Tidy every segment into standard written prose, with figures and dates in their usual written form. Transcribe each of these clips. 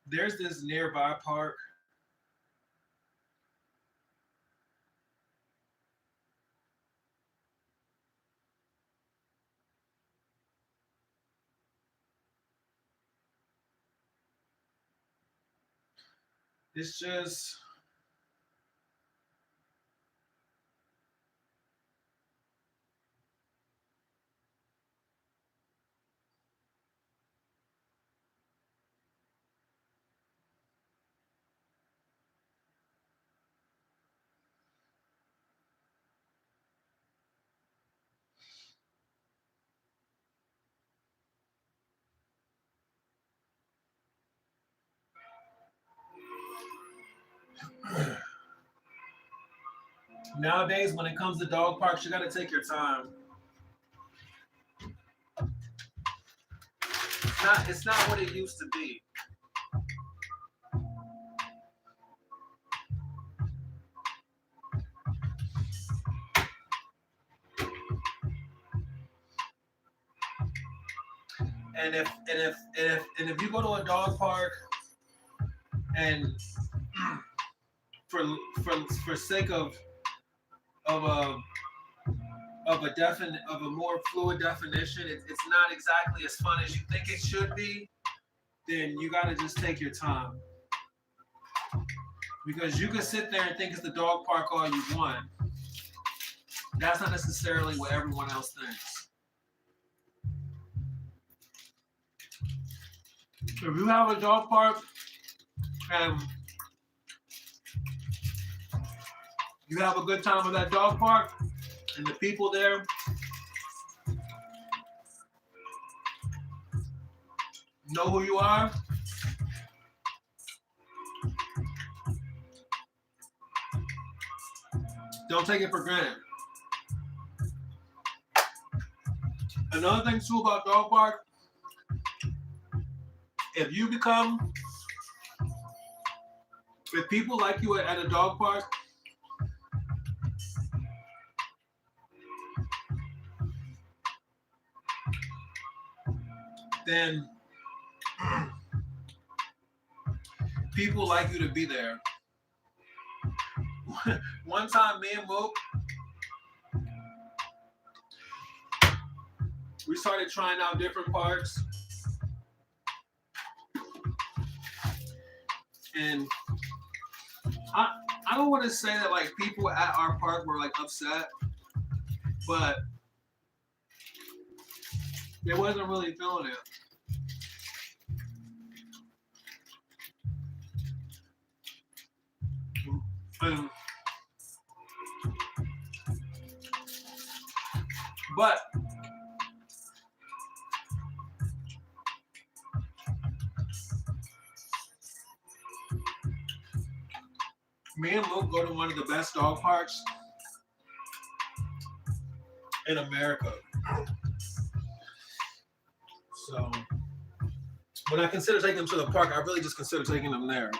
There's this nearby park. It's just nowadays when it comes to dog parks, you gotta take your time. It's not what it used to be. And if you go to a dog park and for for sake of a of a more fluid definition, it's not exactly as fun as you think it should be, then you gotta just take your time. Because you can sit there and think it's the dog park all you want. That's not necessarily what everyone else thinks. If you have a dog park and you have a good time at that dog park and the people there know who you are, don't take it for granted. Another thing too about dog park, if you become, if people like you at a dog park, then people like you to be there. One time, me and Mook, we started trying out different parks, and I don't want to say that like people at our park were like upset, but they wasn't really feeling it. Um, but me and Luke go to one of the best dog parks in America. So when I consider taking them to the park, I really just consider taking them there.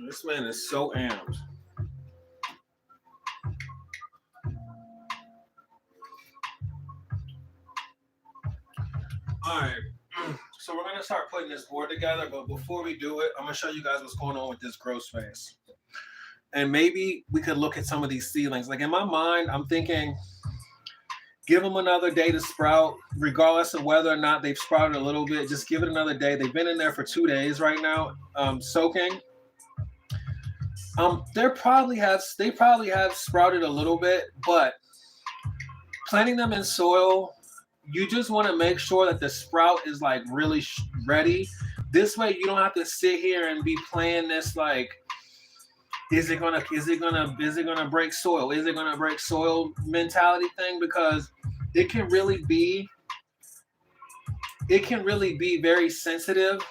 This man is so amped. All right, so we're gonna start putting this board together, but before we do it, I'm gonna show you guys what's going on with this grow space. And maybe we could look at some of these seedlings. Like in my mind, I'm thinking, give them another day to sprout, regardless of whether or not they've sprouted a little bit. Just give it another day. They've been in there for 2 days right now, soaking. They probably have sprouted a little bit, but planting them in soil, you just want to make sure that the sprout is like really ready. This way, you don't have to sit here and be playing this like, is it gonna break soil? Is it gonna break soil mentality thing? Because it can really be very sensitive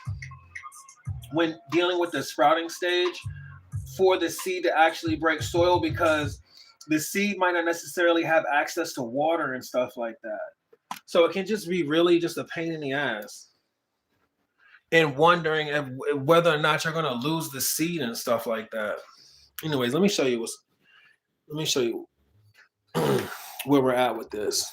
when dealing with the sprouting stage. for the seed to actually break soil, because the seed might not necessarily have access to water and stuff like that. So it can just be really just a pain in the ass. And wondering if, whether or not you're gonna lose the seed and stuff like that. Anyways, let me show you where we're at with this.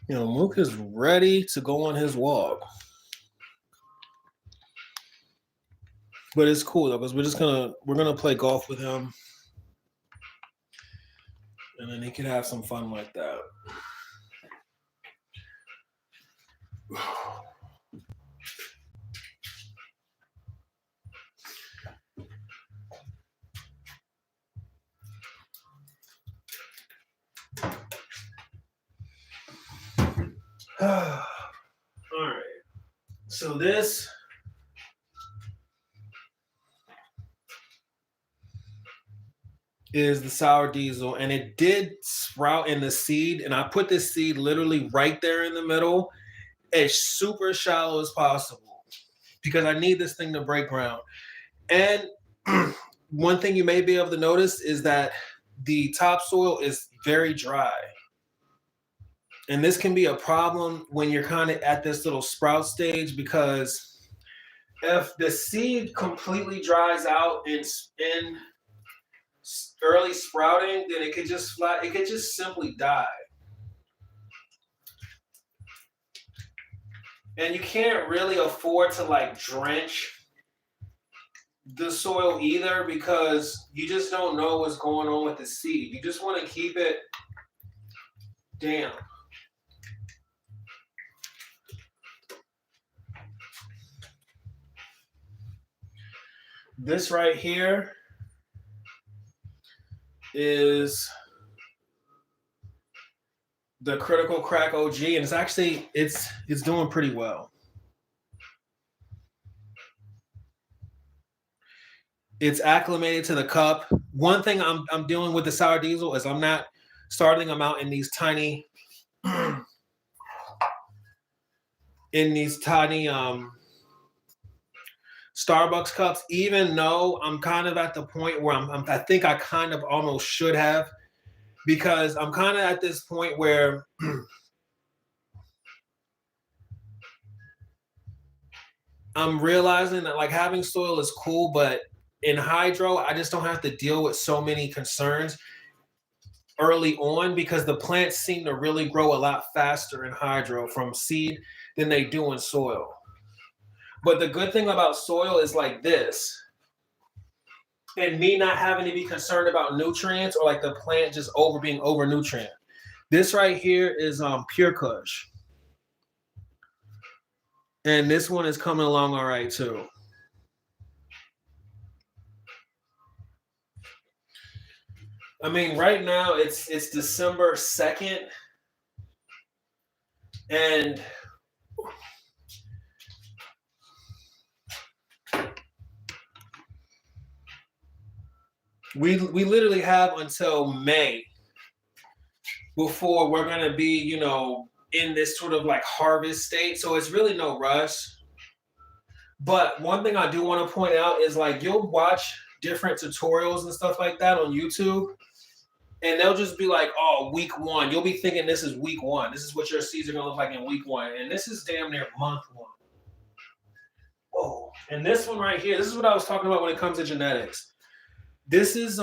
You know, Mook is ready to go on his walk. But it's cool though, because we're gonna play golf with him. And then he could have some fun like that. All right. So this is the sour diesel, and it did sprout in the seed, and I put this seed literally right there in the middle, as super shallow as possible, because I need this thing to break ground. And one thing you may be able to notice is that the topsoil is very dry. And this can be a problem when you're kind of at this little sprout stage, because if the seed completely dries out in early sprouting, then it could just simply die. And you can't really afford to like drench the soil either, because you just don't know what's going on with the seed. You just want to keep it damp. This right here is the Critical Crack OG, and it's actually it's doing pretty well. It's acclimated to the cup. One thing I'm doing with the sour diesel is I'm not starting them out in these tiny Starbucks cups, even though I'm kind of at the point where I think I kind of almost should have, because I'm kind of at this point where I'm realizing that like having soil is cool, but in hydro, I just don't have to deal with so many concerns early on, because the plants seem to really grow a lot faster in hydro from seed than they do in soil. But the good thing about soil is like this, and me not having to be concerned about nutrients or like the plant just being over nutrient. This right here is Pure Kush. And this one is coming along all right too. I mean, right now it's December 2nd, and we literally have until May before we're gonna be, you know, in this sort of like harvest state. So it's really no rush. But one thing I do want to point out is like you'll watch different tutorials and stuff like that on YouTube, and they'll just be like, oh, week one. You'll be thinking this is week one. This is what your seeds are gonna look like in week one. And this is damn near month one. Whoa. And this one right here, this is what I was talking about when it comes to genetics. This is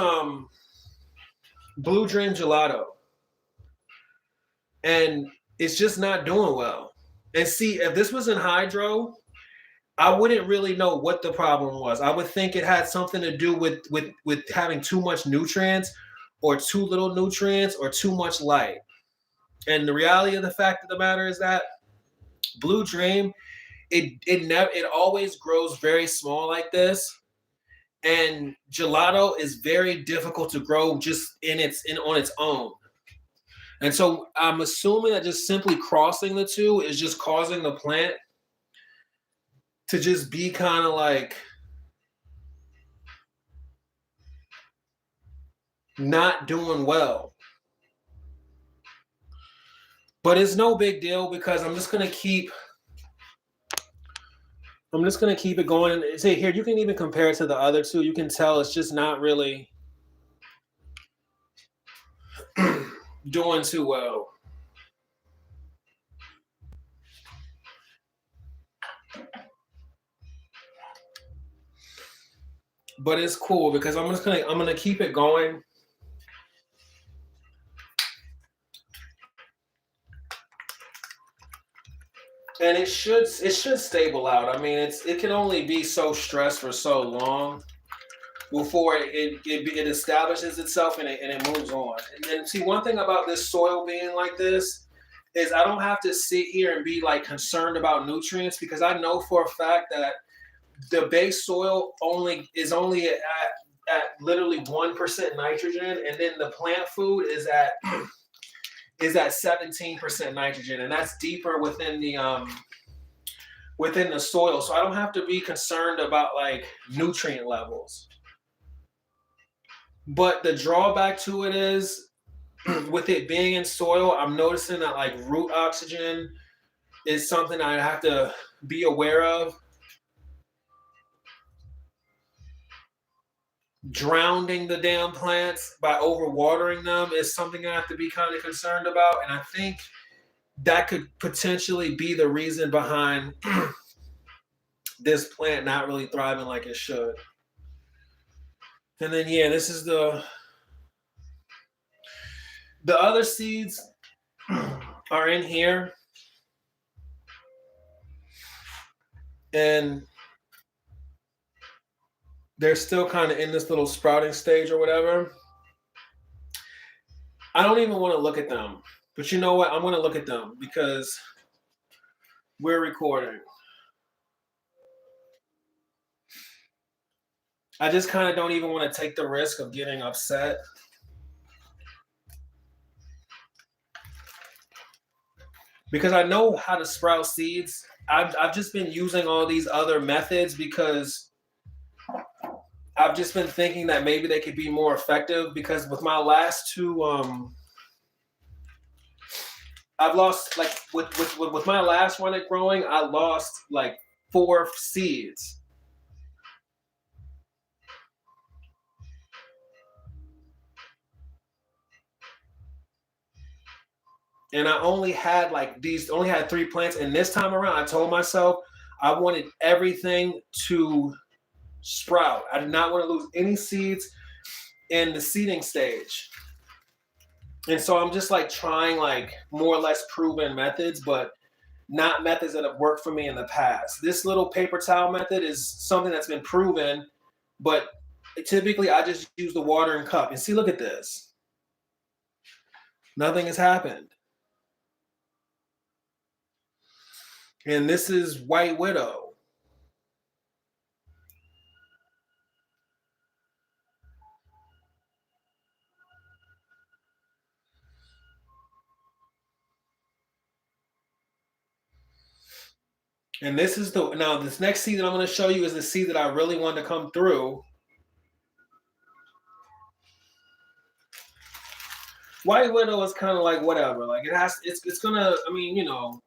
Blue Dream Gelato. And it's just not doing well. And see, if this was in hydro, I wouldn't really know what the problem was. I would think it had something to do with having too much nutrients, or too little nutrients, or too much light. And the reality of the fact of the matter is that Blue Dream, it always grows very small like this. And gelato is very difficult to grow just on its own. And so I'm assuming that just simply crossing the two is just causing the plant to just be kind of like not doing well. But it's no big deal because I'm just gonna keep it going. And say here, you can even compare it to the other two. You can tell it's just not really doing too well. But it's cool because I'm gonna keep it going. And it should stable out. I mean, it can only be so stressed for so long before it establishes itself and it moves on. And then see, one thing about this soil being like this is I don't have to sit here and be like concerned about nutrients because I know for a fact that the base soil is only at literally 1% nitrogen, and then the plant food is at 17% nitrogen, and that's deeper within the soil. So I don't have to be concerned about like nutrient levels. But the drawback to it is with it being in soil, I'm noticing that like root oxygen is something I have to be aware of. Drowning the damn plants by overwatering them is something I have to be kind of concerned about. And I think that could potentially be the reason behind this plant not really thriving like it should. And then, yeah, this is the other seeds are in here. And they're still kind of in this little sprouting stage or whatever. I don't even want to look at them. But you know what? I'm going to look at them because we're recording. I just kind of don't even want to take the risk of getting upset. Because I know how to sprout seeds. I've just been using all these other methods because I've just been thinking that maybe they could be more effective because with my last two, I've lost like with my last one at growing, I lost like 4 seeds. And I only had 3 plants. And this time around, I told myself I wanted everything to sprout. I did not want to lose any seeds in the seeding stage. And so I'm just like trying like more or less proven methods, but not methods that have worked for me in the past. This little paper towel method is something that's been proven, but typically I just use the watering cup. And see, look at this. Nothing has happened. And this is White Widow. And this is this next seed that I'm going to show you is the seed that I really wanted to come through. White Widow is kind of like whatever. Like it's going to, I mean, you know.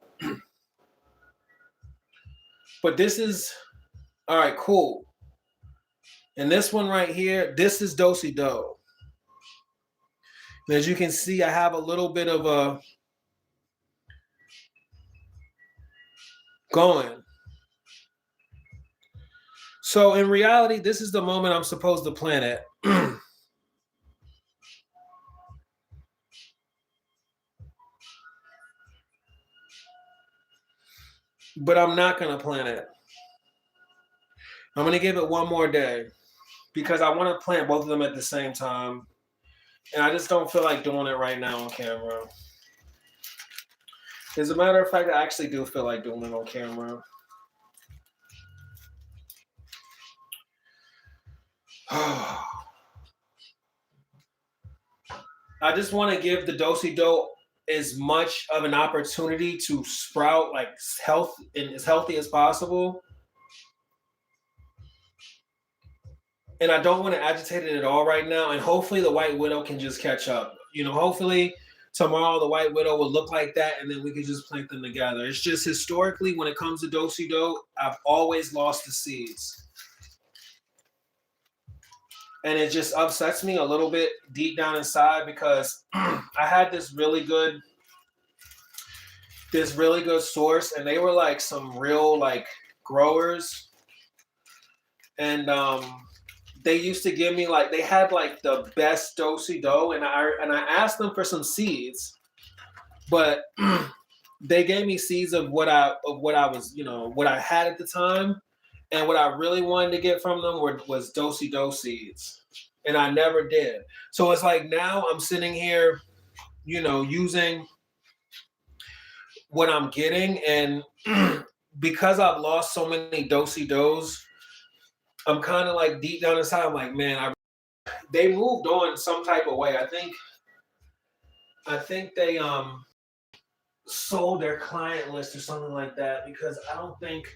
But this is, all right, cool. And this one right here, this is Do-si Do. As you can see, I have a little bit of a going. So in reality, this is the moment I'm supposed to plant it. But I'm not going to plant it. I'm going to give it one more day because I want to plant both of them at the same time. And I just don't feel like doing it right now on camera. As a matter of fact, I actually do feel like doing it on camera. I just want to give the Do-si Do as much of an opportunity to sprout like health and as healthy as possible. And I don't want to agitate it at all right now. And hopefully the White Widow can just catch up. You know, hopefully tomorrow the White Widow will look like that, and then we can just plant them together. It's just historically, when it comes to Do-si-do, I've always lost the seeds. And it just upsets me a little bit deep down inside because I had this really good source, and they were like some real like growers. And they used to give me like, they had like the best do-si-do, and I asked them for some seeds, but they gave me seeds of what I was, you know, what I had at the time, and what I really wanted to get from them was do-si-do seeds, and I never did. So it's like now I'm sitting here, you know, using what I'm getting, and because I've lost so many do-si-dos, I'm kind of like deep down inside, I'm like, man, they moved on some type of way. I think they sold their client list or something like that, because I don't think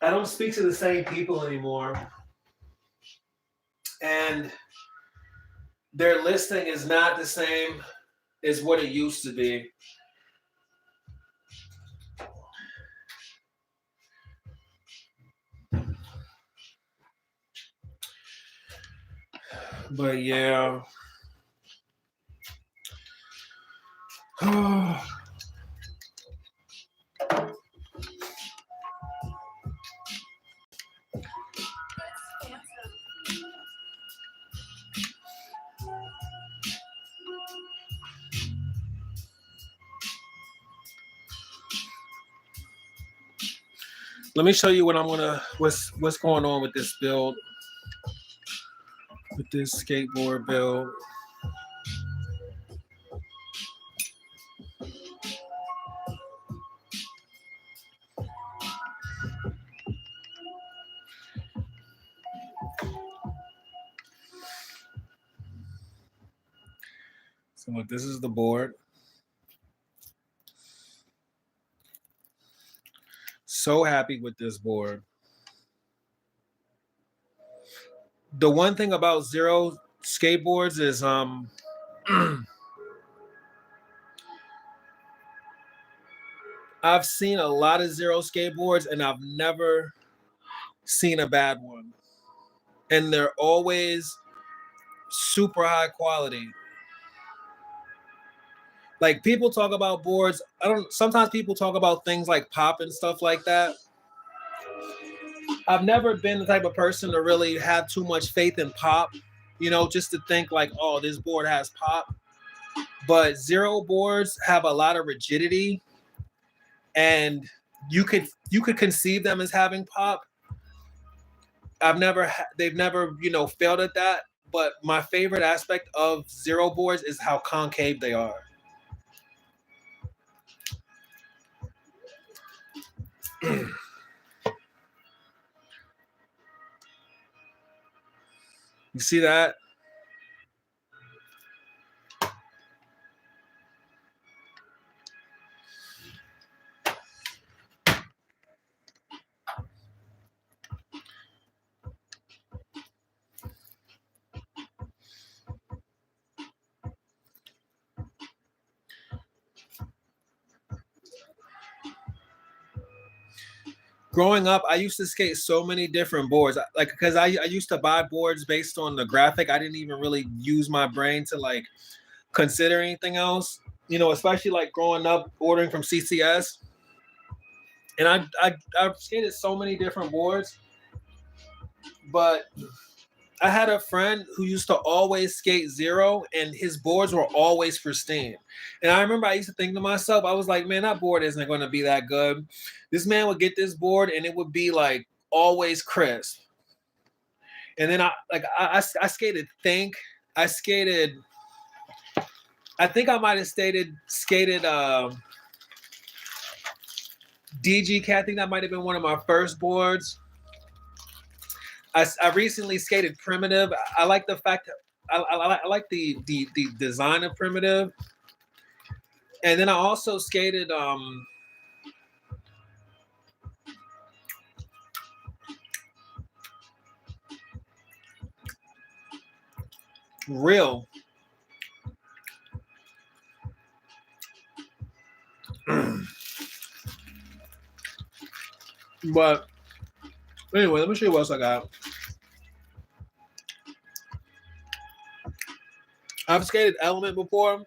I don't speak to the same people anymore. And their listing is not the same as what it used to be. But yeah. Let me show you what's going on with this build, with this skateboard build. So look, this is the board. So happy with this board. The one thing about Zero skateboards is I've seen a lot of Zero skateboards, and I've never seen a bad one. And they're always super high quality. Like, people talk about boards. Sometimes people talk about things like pop and stuff like that. I've never been the type of person to really have too much faith in pop, you know, just to think like, oh, this board has pop. But Zero boards have a lot of rigidity, and you could conceive them as having pop. They've never, you know, failed at that. But my favorite aspect of Zero boards is how concave they are. You see that? Growing up, I used to skate so many different boards. Like, because I used to buy boards based on the graphic. I didn't even really use my brain to like consider anything else. You know, especially like growing up ordering from CCS. And I've skated so many different boards. But I had a friend who used to always skate Zero, and his boards were always pristine. And I remember I used to think to myself, I was like, man, that board isn't going to be that good. This man would get this board, and it would be like always crisp. And then I skated Think. I think I might have skated DGK, I think that might have been one of my first boards. I recently skated Primitive. I like the fact that I like the design of Primitive. And then I also skated Real. But anyway, let me show you what else I got. I've skated Element before.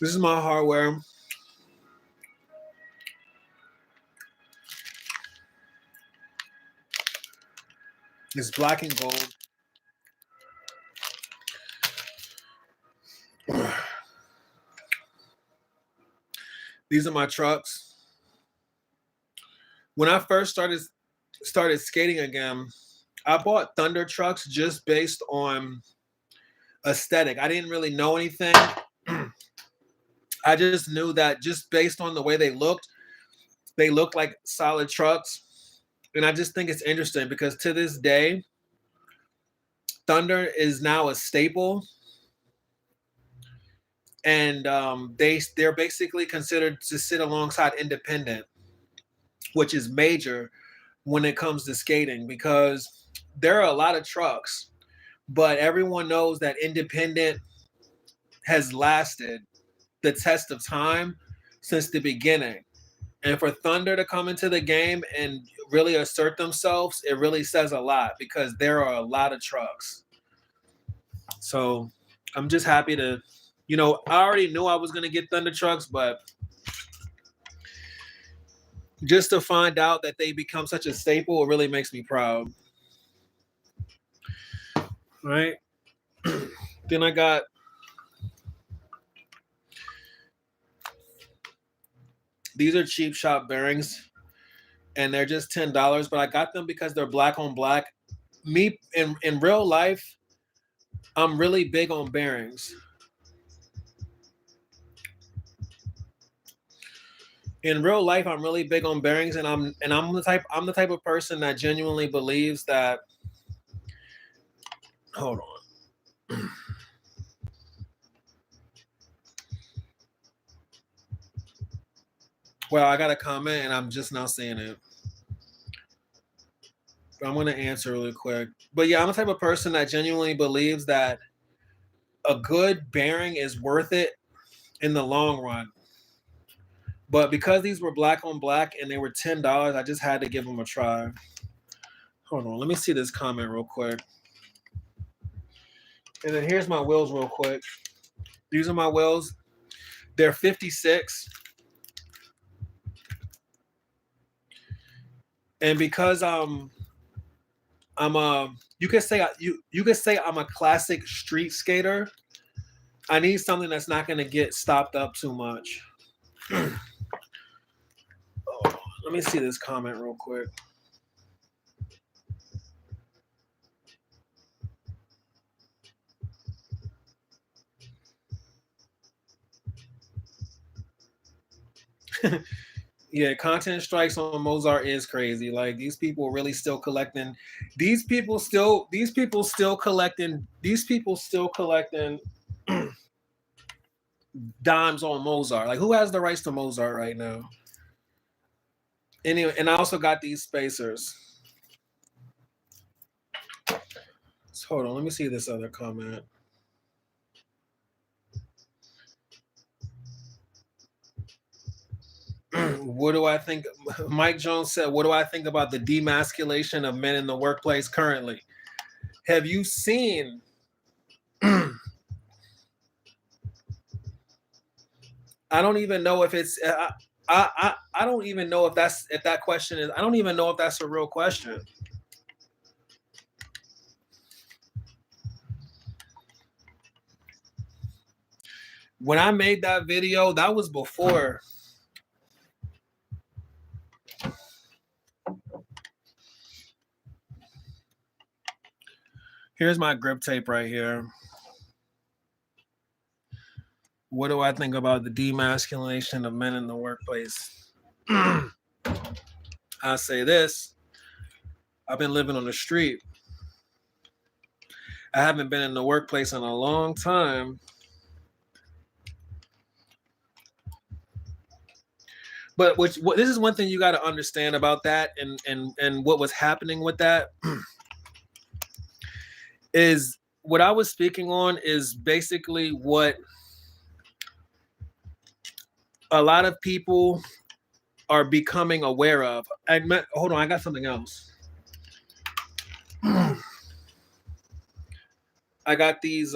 This is my hardware. It's black and gold. These are my trucks. When I first started skating again, I bought Thunder trucks just based on aesthetic. I didn't really know anything. I just knew that just based on the way they looked like solid trucks. And I just think it's interesting because to this day, Thunder is now a staple. And they're basically considered to sit alongside Independent, which is major when it comes to skating because there are a lot of trucks, but everyone knows that Independent has lasted the test of time since the beginning. And for Thunder to come into the game and really assert themselves, it really says a lot because there are a lot of trucks. So I'm just happy to, I already knew I was going to get Thunder trucks, but just to find out that they become such a staple, it really makes me proud. All right. Then I got these are cheap shop bearings and they're just $10, but I got them because they're black on black. Me in real life, I'm really big on bearings. In real life, I'm really big on bearings, and I'm the type of person that genuinely believes that. Hold on. Well, I got a comment, and I'm just now seeing it. But I'm going to answer really quick. But yeah, I'm the type of person that genuinely believes that a good bearing is worth it in the long run. But because these were black on black and they were $10, I just had to give them a try. Hold on, let me see this comment real quick. And then here's my wheels real quick. These are my wheels. They're 56. And because you could say I'm a classic street skater, I need something that's not going to get stopped up too much. Let me see this comment real quick. Yeah, content strikes on Mozart is crazy. Like these people really still collecting. These people still collecting dimes on Mozart. Like who has the rights to Mozart right now? Anyway, and I also got these spacers. So hold on, let me see this other comment. What do I think? Mike Jones said, what do I think about the demasculation of men in the workplace currently? Have you seen I don't even know if it's I don't even know if that question is I don't even know if that's a real question. When I made that video, that was before. Here's my grip tape right here. What do I think about the demasculation of men in the workplace? I say this. I've been living on the street. I haven't been in the workplace in a long time. But this is one thing you got to understand about that, and what was happening with that is what I was speaking on is basically what a lot of people are becoming aware of. Hold on, I got something else. I got these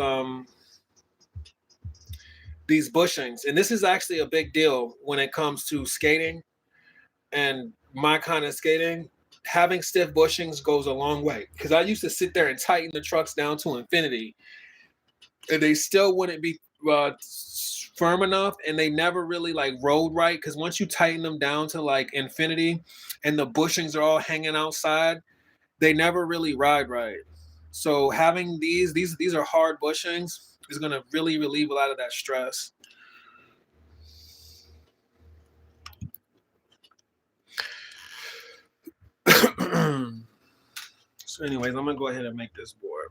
bushings, and this is actually a big deal when it comes to skating and my kind of skating. Having stiff bushings goes a long way, because I used to sit there and tighten the trucks down to infinity, and they still wouldn't be firm enough, and they never really like rode right, because once you tighten them down to like infinity and the bushings are all hanging outside, they never really ride right. So having these are hard bushings is going to really relieve a lot of that stress. So anyways, I'm going to go ahead and make this board.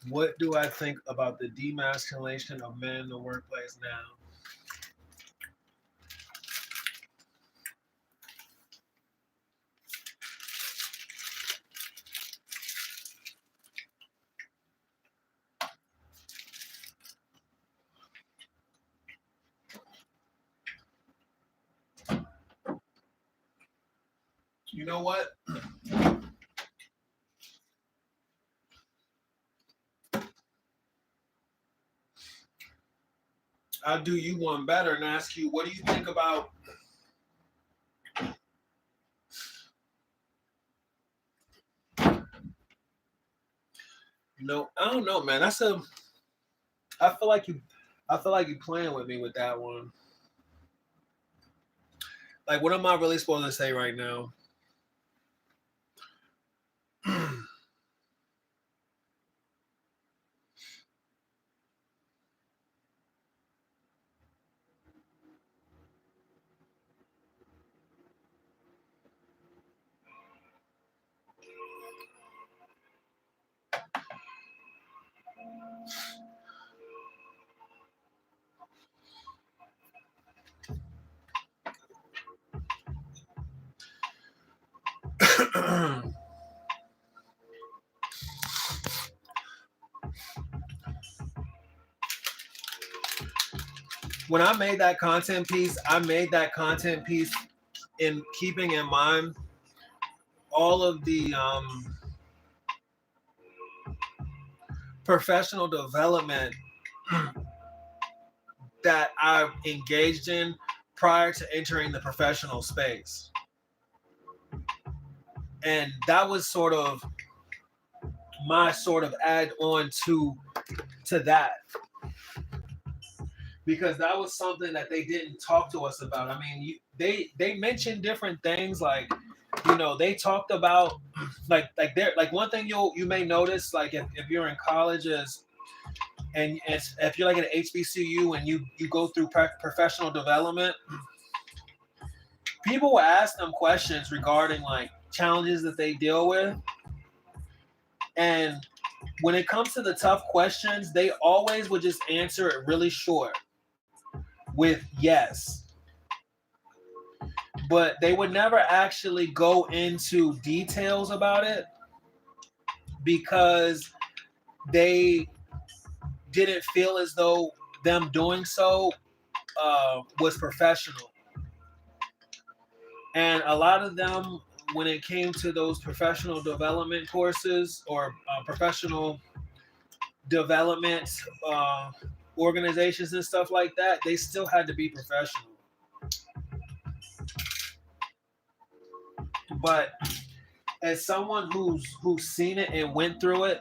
What do I think about the demasculation of men in the workplace now? You know what? I'll do you one better and ask you, what do you think about I don't know, man. I feel like you playing with me with that one. Like, what am I really supposed to say right now? When I made that content piece in keeping in mind all of the professional development that I've engaged in prior to entering the professional space. And that was sort of my sort of add on to that. Because that was something that they didn't talk to us about. I mean, they mentioned different things, like, they talked about like one thing you may notice, like if you're in college is, and if you're like at HBCU and you go through professional development, people will ask them questions regarding like challenges that they deal with, and when it comes to the tough questions, they always would just answer it really short with yes, but they would never actually go into details about it, because they didn't feel as though them doing so was professional. And a lot of them, when it came to those professional development courses or professional development organizations and stuff like that, they still had to be professional. But as someone who's seen it and went through it,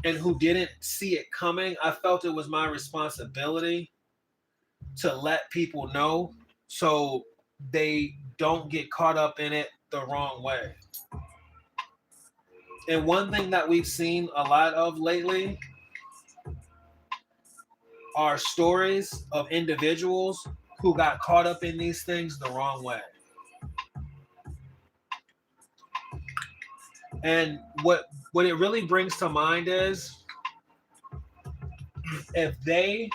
and who didn't see it coming, I felt it was my responsibility to let people know so they don't get caught up in it the wrong way. And one thing that we've seen a lot of lately are stories of individuals who got caught up in these things the wrong way. And what it really brings to mind is if they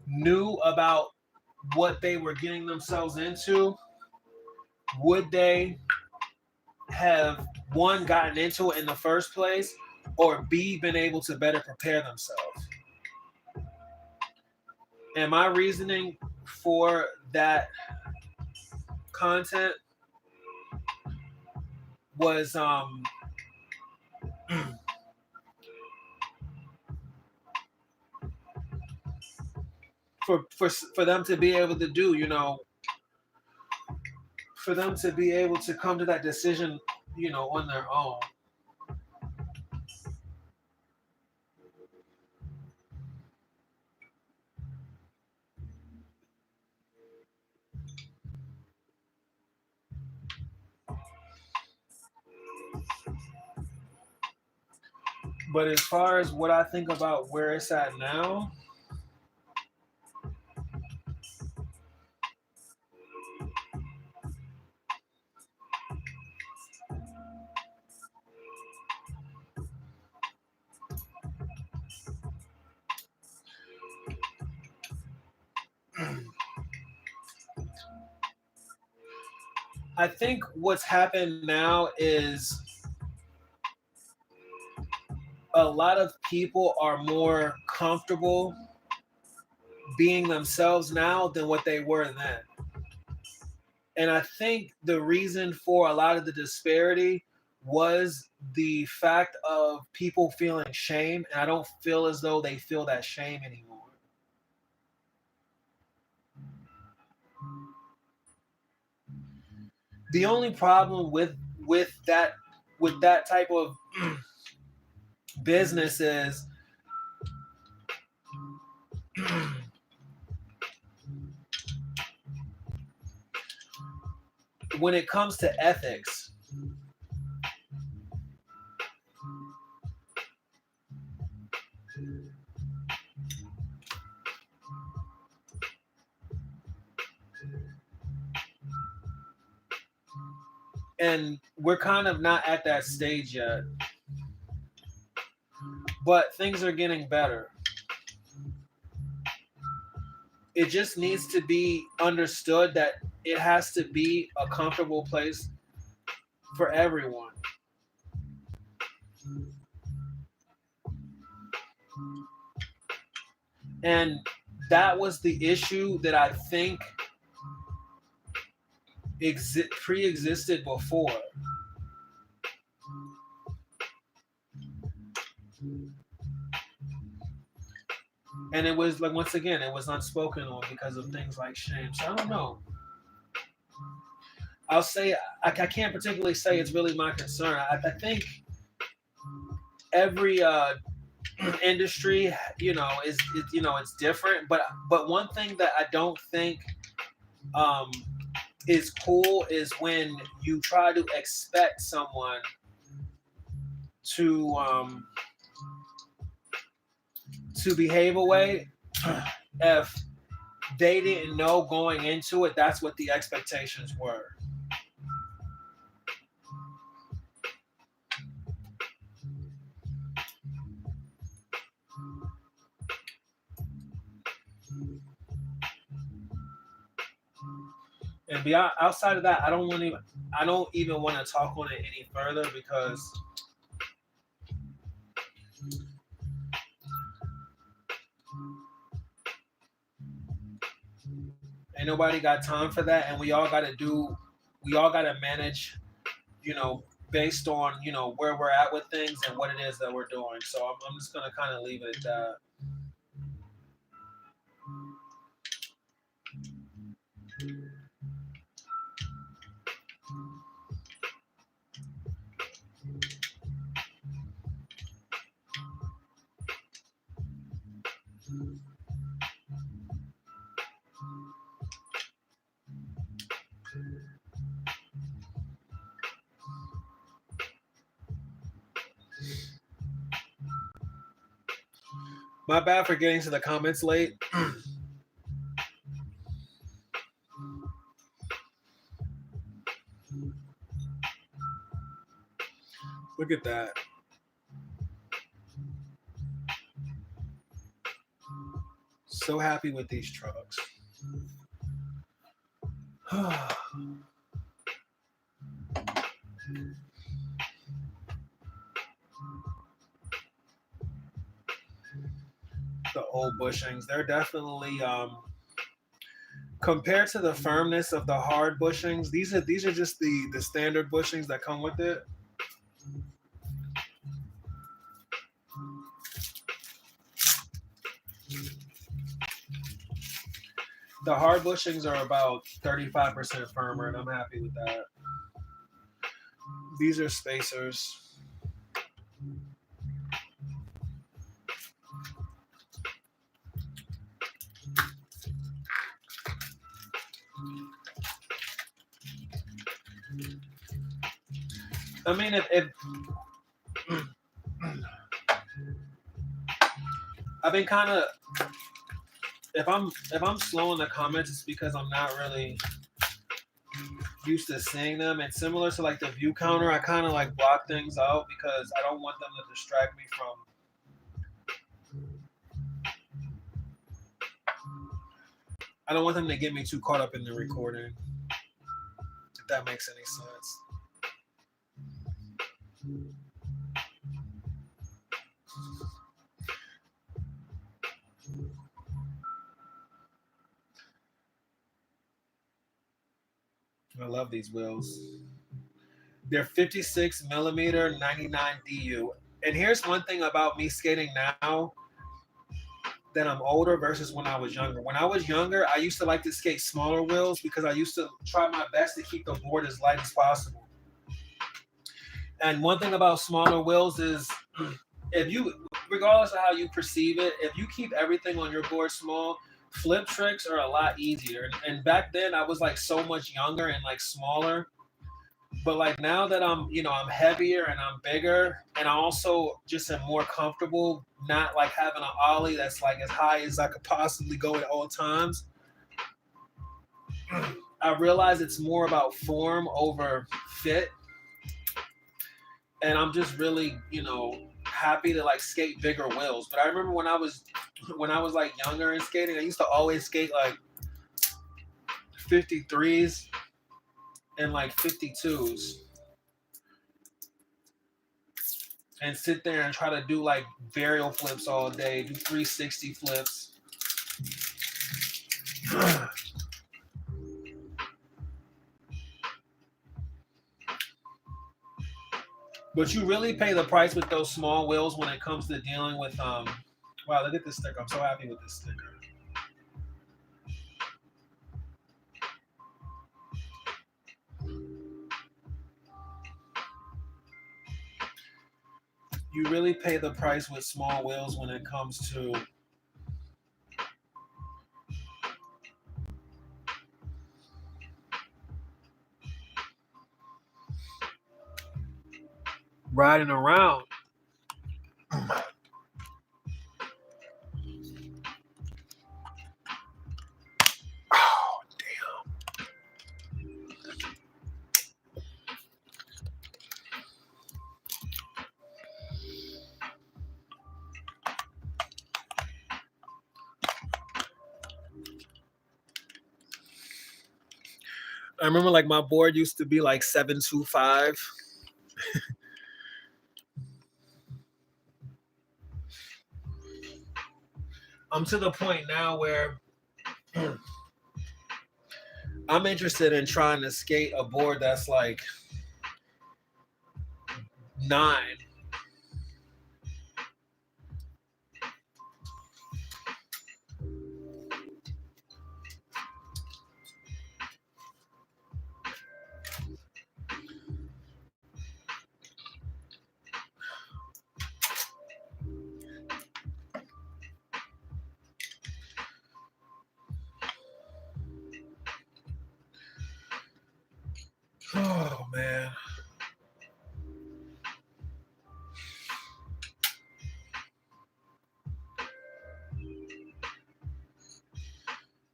knew about what they were getting themselves into, would they have, one, gotten into it in the first place, or B, been able to better prepare themselves? And my reasoning for that content was for them to be able to do, for them to be able to come to that decision, on their own. But as far as what I think about where it's at now, I think what's happened now is a lot of people are more comfortable being themselves now than what they were then. And I think the reason for a lot of the disparity was the fact of people feeling shame, and I don't feel as though they feel that shame anymore. The only problem with that type of business is when it comes to ethics. And we're kind of not at that stage yet. But things are getting better. It just needs to be understood that it has to be a comfortable place for everyone. And that was the issue that I think pre-existed before. And it was like, once again, it was unspoken on because of things like shame. So I don't know. I'll say I can't particularly say it's really my concern. I think every industry, is it's different. But one thing that I don't think is cool is when you try to expect someone to behave a way if they didn't know going into it that's what the expectations were. And outside of that, I don't even want to talk on it any further because ain't nobody got time for that, and we all got to manage, based on where we're at with things and what it is that we're doing. So I'm just gonna kind of leave it at that. My bad for getting to the comments late. Look at that. So happy with these trucks. The old bushings, they're definitely compared to the firmness of the hard bushings, these are just the standard bushings that come with it. The hard bushings are about 35% firmer, and I'm happy with that. These are spacers. I mean, if I've been kind of, if I'm slow in the comments, it's because I'm not really used to seeing them. And similar to like the view counter, I kind of like block things out because I don't want them to distract me from. I don't want them to get me too caught up in the recording. If that makes any sense. I love these wheels. They're 56 millimeter, 99 DU. And here's one thing about me skating now that I'm older versus when I was younger. When I was younger, I used to like to skate smaller wheels because I used to try my best to keep the board as light as possible. And one thing about smaller wheels is if you, regardless of how you perceive it, if you keep everything on your board small, flip tricks are a lot easier. And back then I was like so much younger and like smaller. But like now that I'm, I'm heavier and I'm bigger, and I also just am more comfortable not like having an ollie that's like as high as I could possibly go at all times. I realize it's more about form over fit. And I'm just really, happy to like skate bigger wheels. But I remember when I was like younger and skating, I used to always skate like 53s and like 52s. And sit there and try to do like varial flips all day, do 360 flips. But you really pay the price with those small wheels when it comes to dealing with wow, look at this sticker. I'm so happy with this sticker. You really pay the price with small wheels when it comes to riding around. Oh, damn. I remember like my board used to be like 725. I'm to the point now where I'm interested in trying to skate a board that's like 9. Oh man.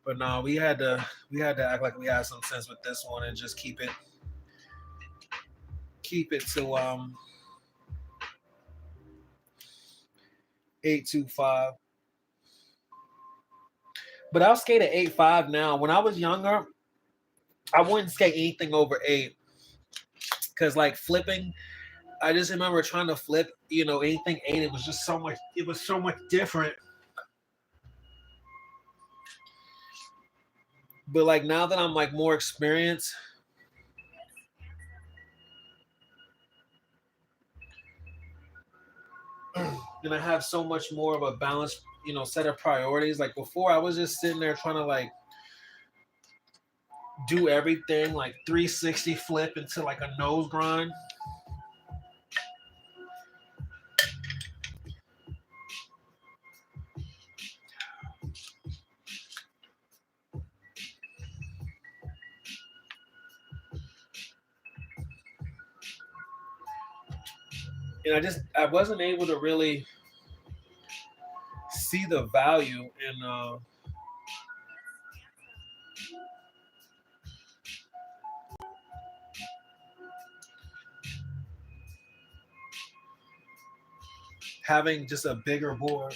But no, we had to act like we had some sense with this one and just keep it to 825. But I'll skate at 8.5 now. When I was younger, I wouldn't skate anything over 8 because like flipping. I just remember trying to flip, anything 8. It was just so much. It was so much different. But like now that I'm like more experienced, and I have so much more of a balanced, set of priorities. Like before, I was just sitting there trying to like do everything like 360 flip into like a nose grind. And I wasn't able to really see the value in having just a bigger board.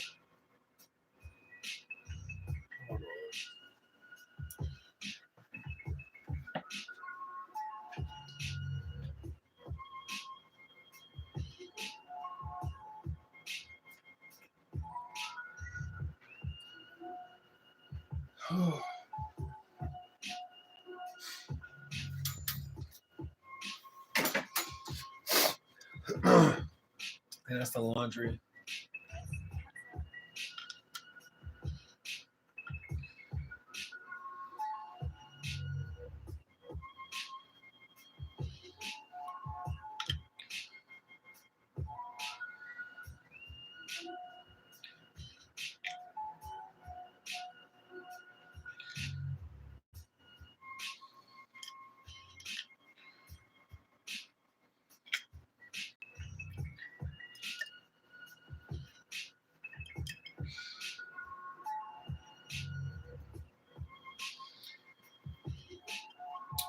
And that's the laundry.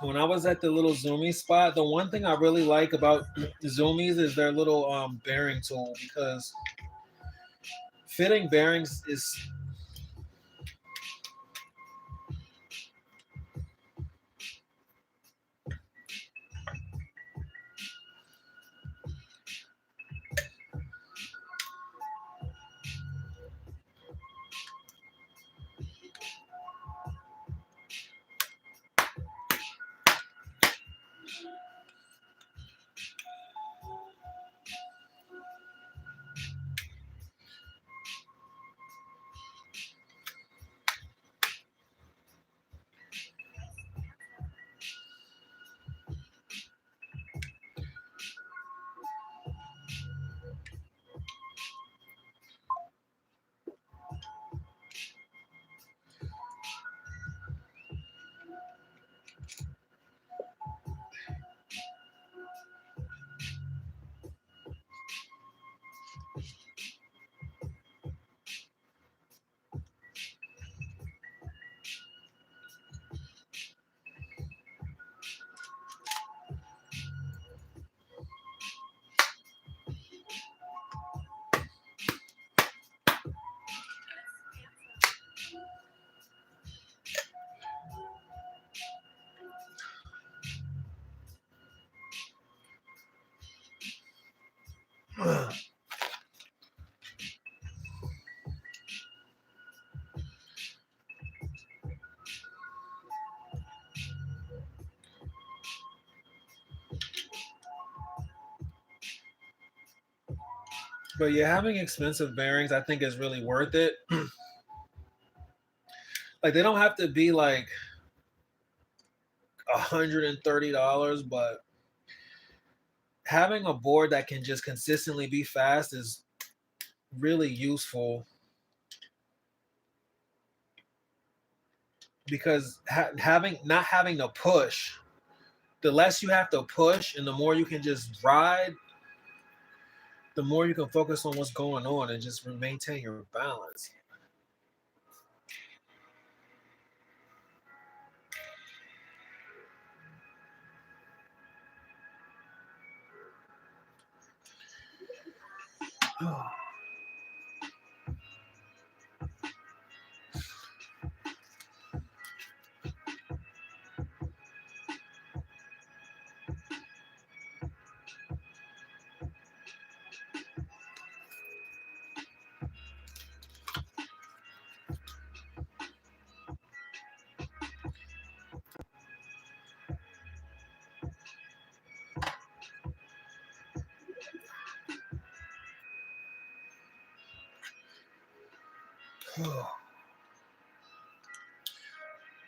When I was at the little zoomy spot, the one thing I really like about zoomies is their little bearing tool because fitting bearings is but yeah, having expensive bearings I think is really worth it. Like they don't have to be like $130, but having a board that can just consistently be fast is really useful because having not having to push, the less you have to push and the more you can just ride, the more you can focus on what's going on and just maintain your balance.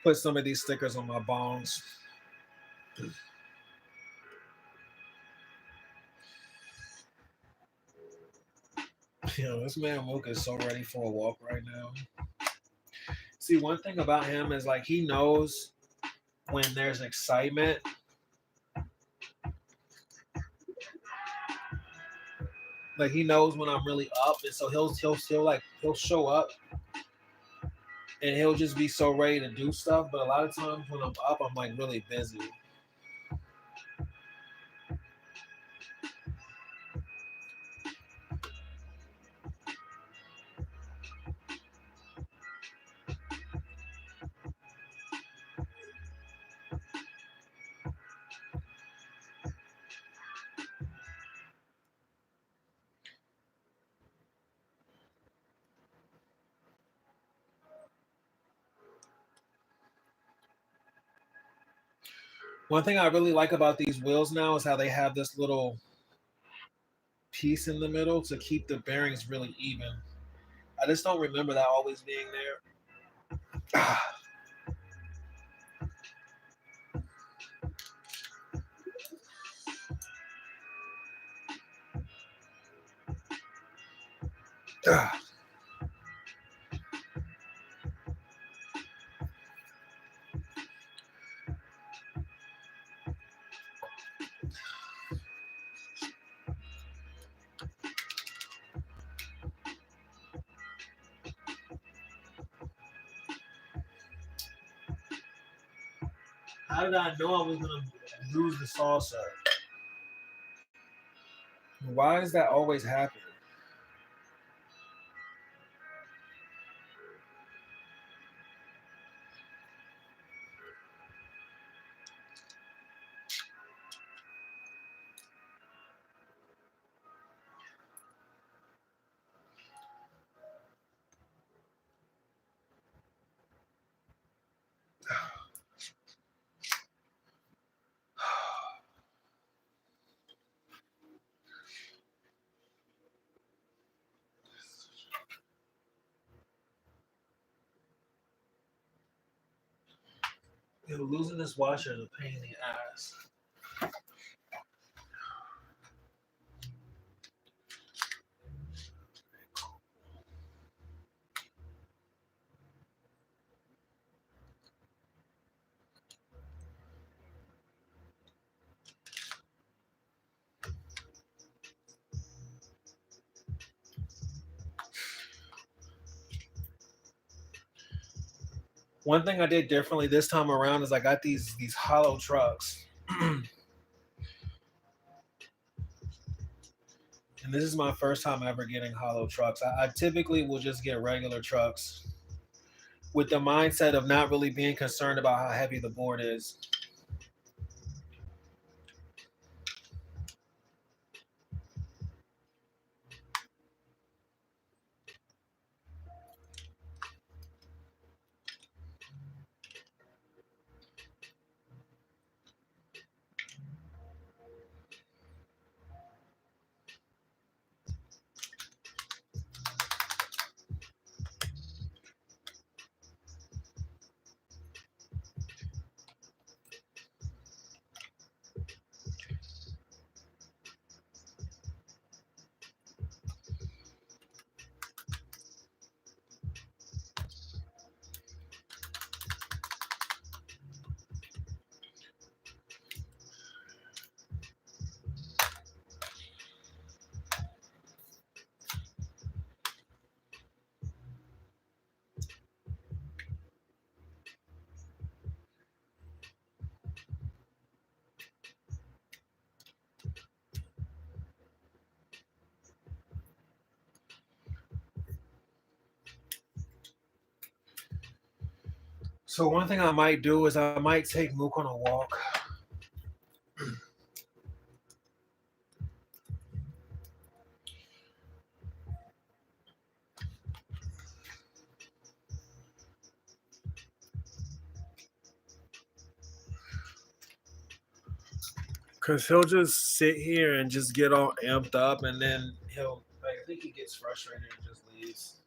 Put some of these stickers on my bongs. This man Mook is so ready for a walk right now. See, one thing about him is like he knows when there's excitement. Like he knows when I'm really up, and so he'll show up, and he'll just be so ready to do stuff. But a lot of times when I'm up, I'm like really busy. One thing I really like about these wheels now is how they have this little piece in the middle to keep the bearings really even. I just don't remember that always being there. How did I know I was gonna lose the salsa? Why does that always happen? Losing this washer is a pain in the ass. One thing I did differently this time around is I got these hollow trucks. And this is my first time ever getting hollow trucks. I typically will just get regular trucks with the mindset of not really being concerned about how heavy the board is. So one thing I might do is I might take Mook on a walk. Cause he'll just sit here and just get all amped up, and then he'll like, I think he gets frustrated and just leaves.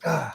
Ah.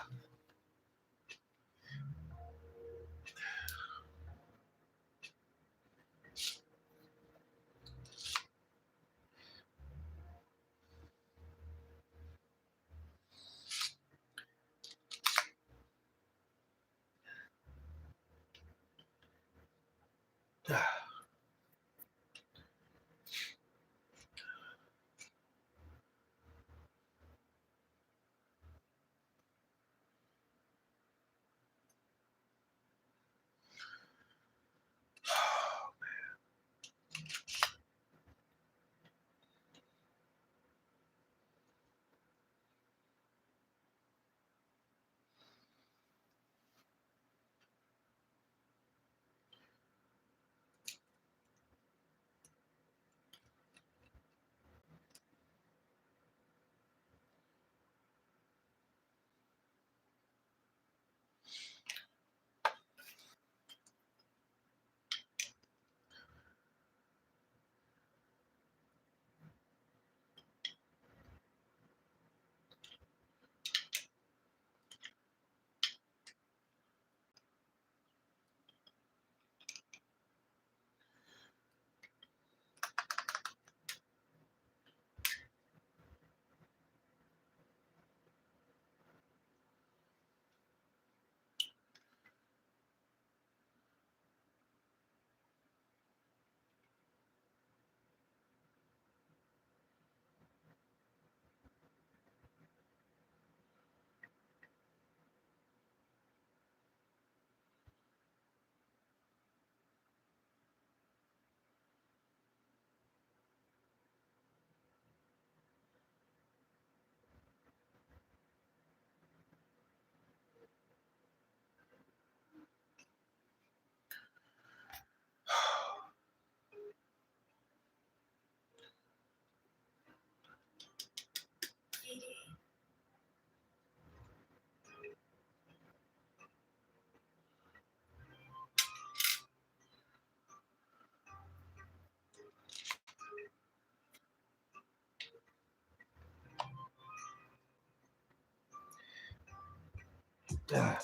Ah.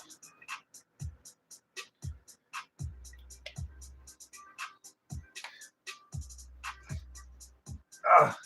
Ah.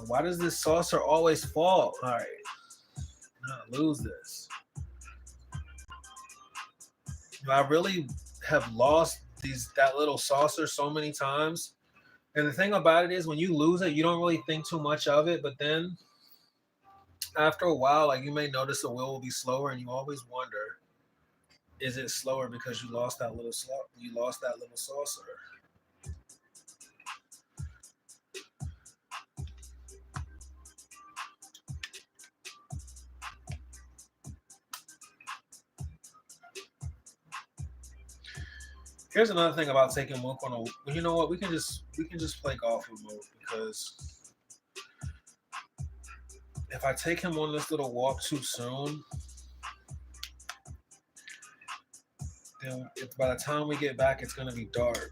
Why does this saucer always fall? All right, I'm gonna lose this. I really have lost that little saucer so many times. And the thing about it is, when you lose it, you don't really think too much of it. But then after a while, like you may notice the wheel will be slower, and you always wonder, is it slower because you lost that little saucer? Here's another thing about taking Mook on a. You know what? We can just play golf with Mook because if I take him on this little walk too soon, then by the time we get back, it's gonna be dark.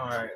All right.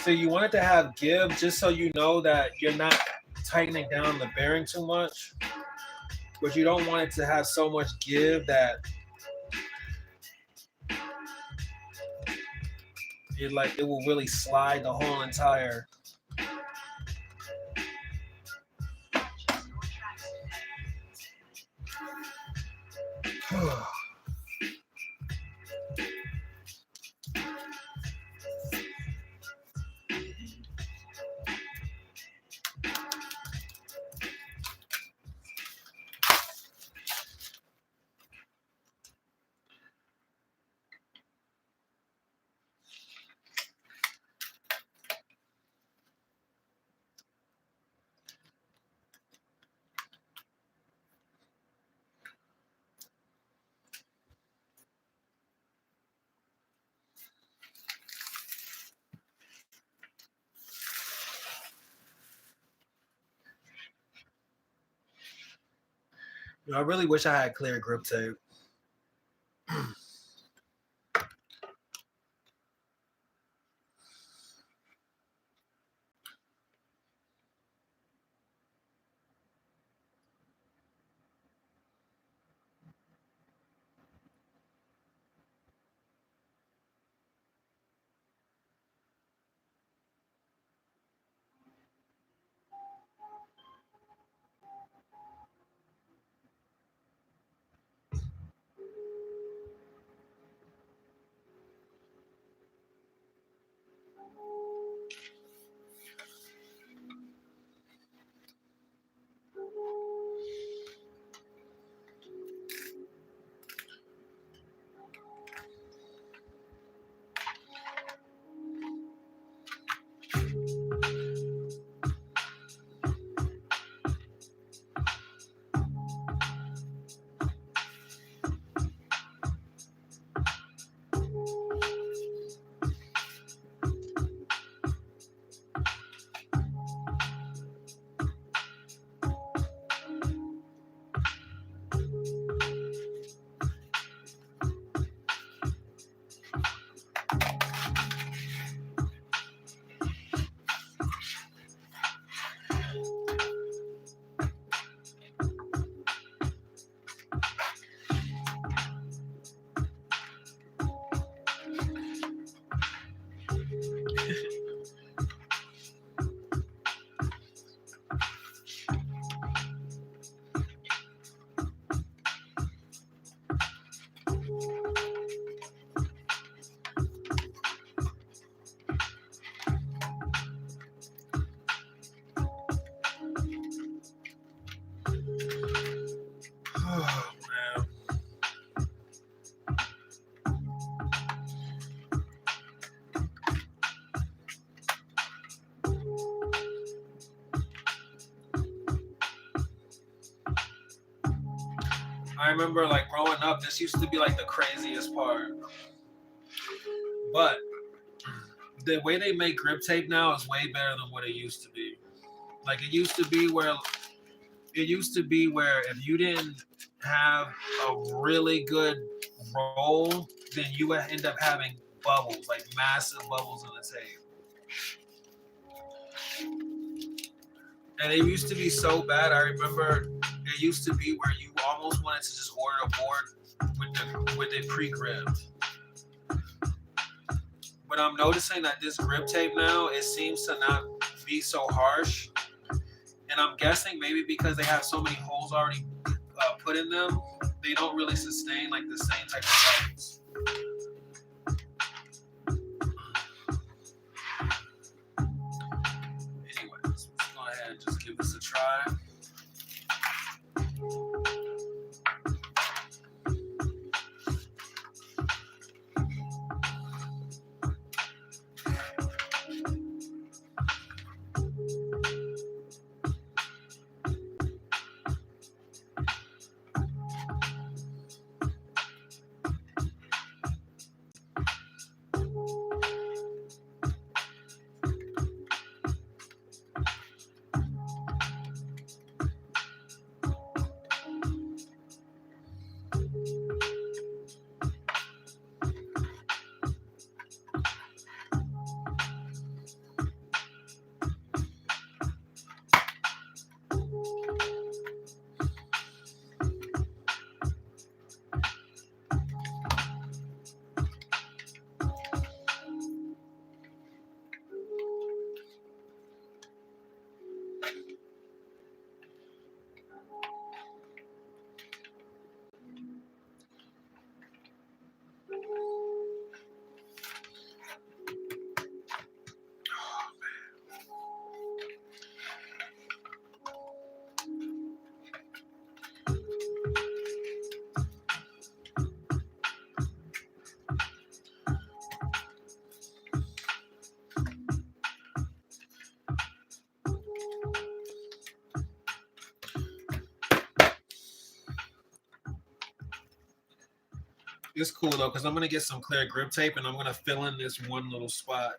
So you want it to have give just so you know that you're not tightening down the bearing too much, but you don't want it to have so much give that it will really slide the whole entire. I really wish I had clear grip tape. Oh, man. I remember like growing up, this used to be like the craziest part. But the way they make grip tape now is way better than what it used to be. Like it used to be where if you didn't have a really good roll, then you would end up having bubbles, like massive bubbles in the tape. And it used to be so bad. I remember it used to be where you almost wanted to just order a board with it pre-gripped. But I'm noticing that this grip tape now, it seems to not be so harsh. And I'm guessing maybe because they have so many holes already put in them, they don't really sustain like the same type of bubbles. Anyways, let's go ahead and just give this a try. It's cool though, because I'm gonna get some clear grip tape and I'm gonna fill in this one little spot.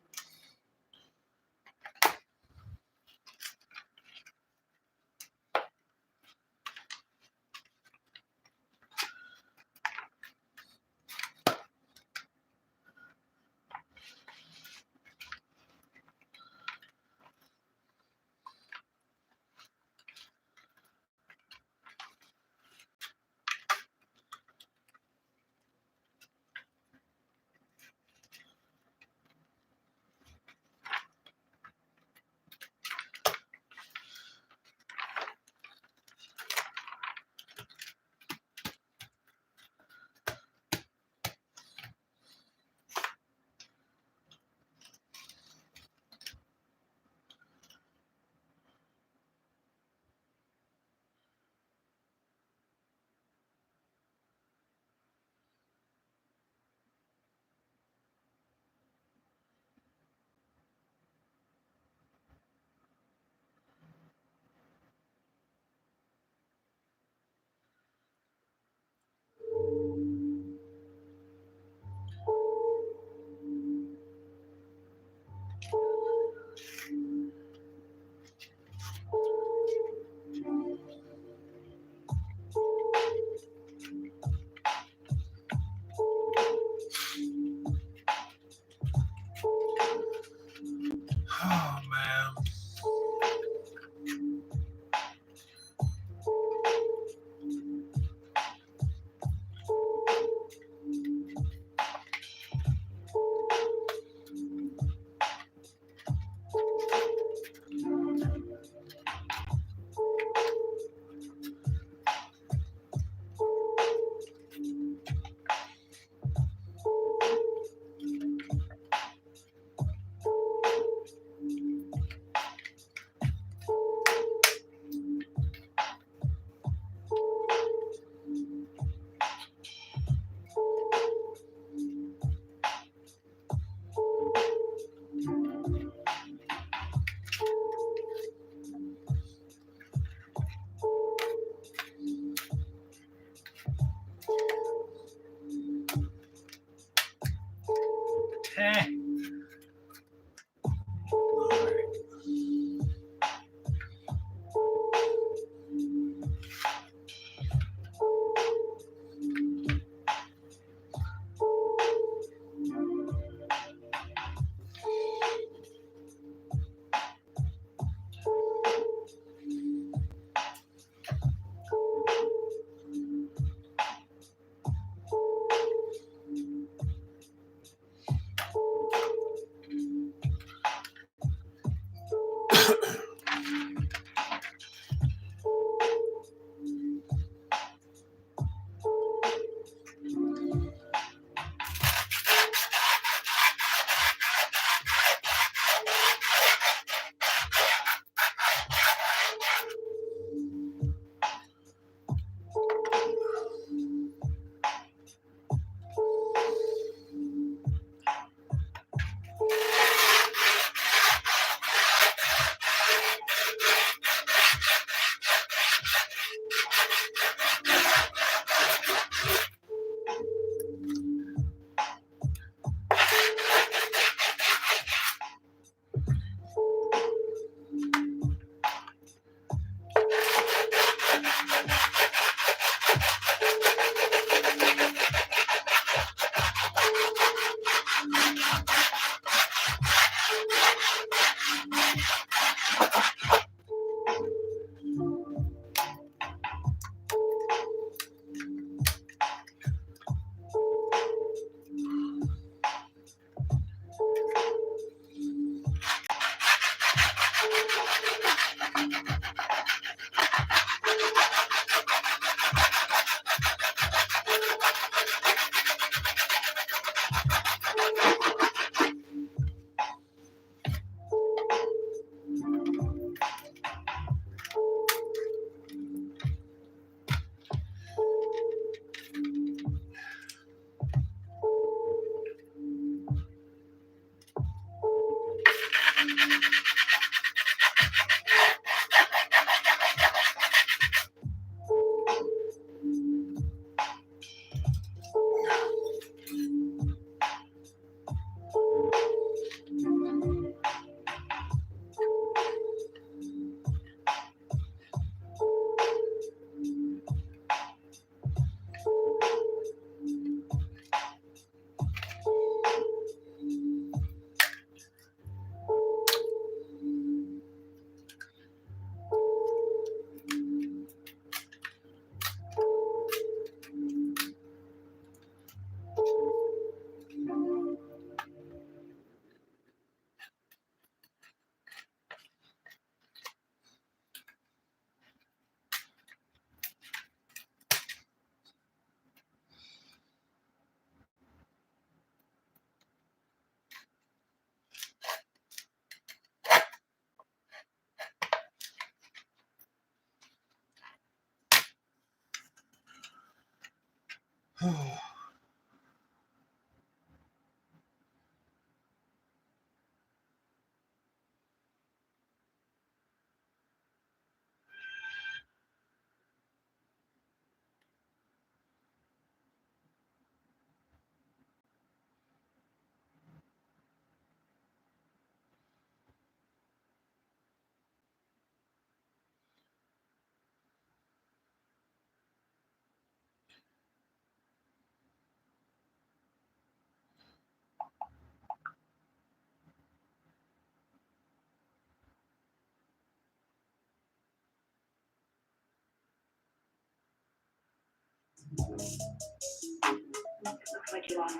Looks like you lost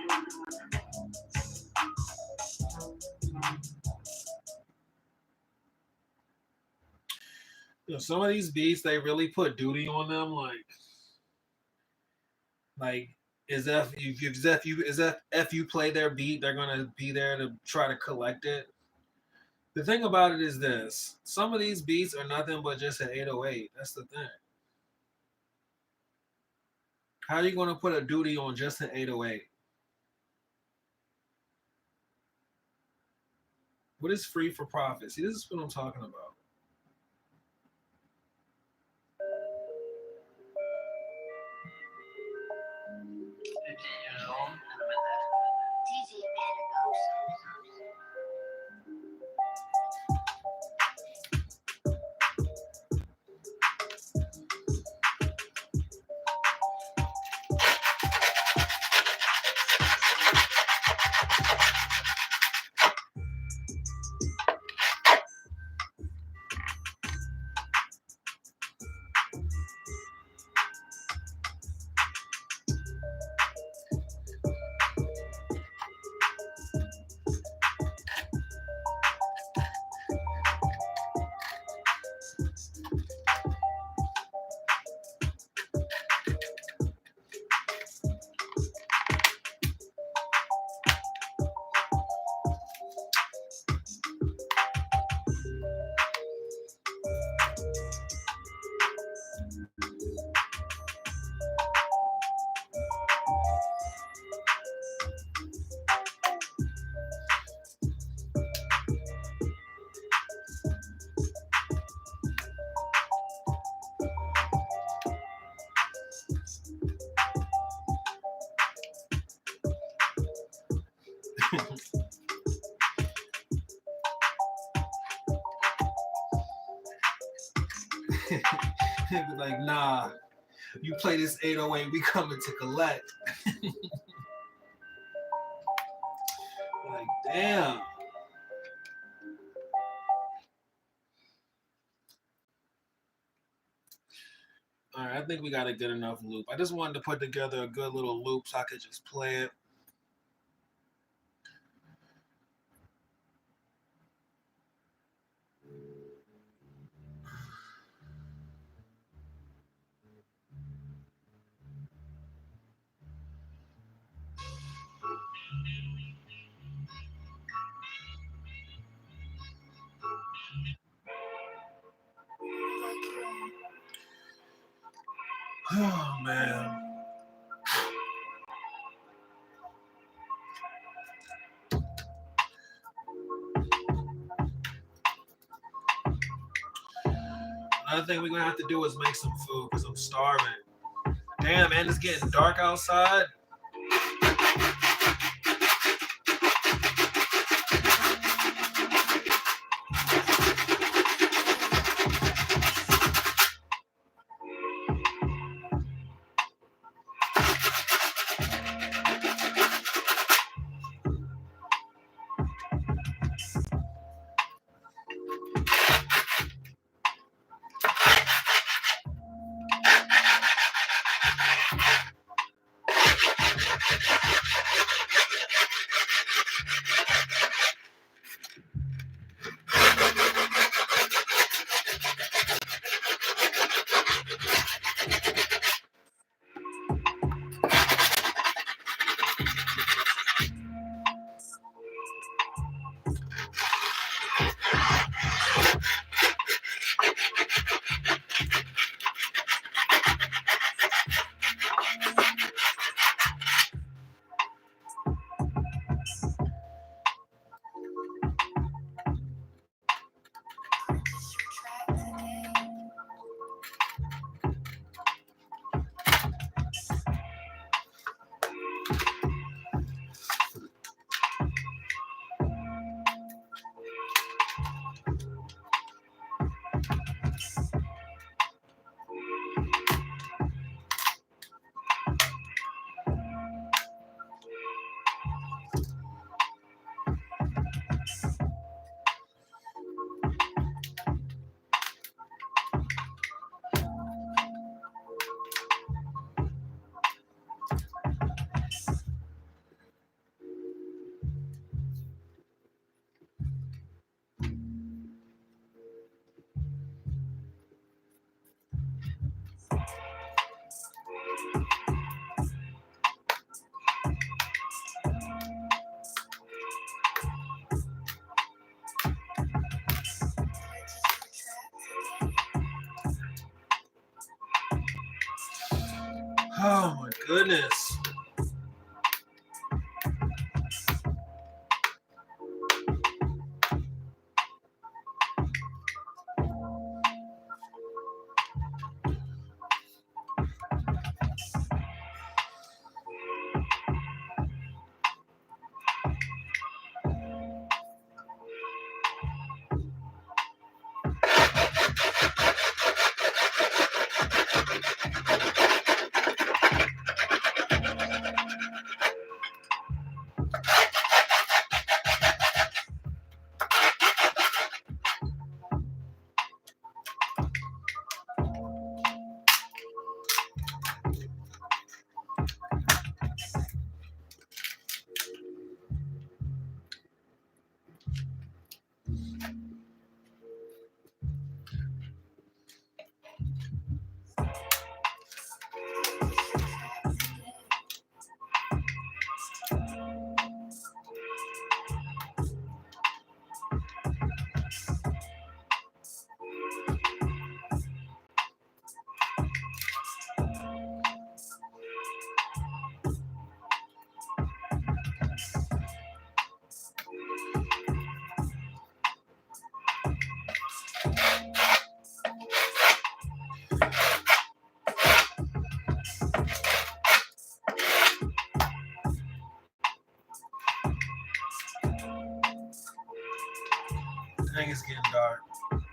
him. Some of these beats they really put duty on them, like if you play their beat, they're gonna be there to try to collect it. The thing about it is this: some of these beats are nothing but just an 808. That's the thing. How are you gonna put a duty on just an 808? What is free for profit? See, this is what I'm talking about. Like, nah, you play this 808, we coming to collect. Like, damn. All right, I think we got a good enough loop. I just wanted to put together a good little loop so I could just play it. Oh, man. Another thing we're going to have to do is make some food because I'm starving. Damn, man, it's getting dark outside. goodness. Dang, it's getting dark.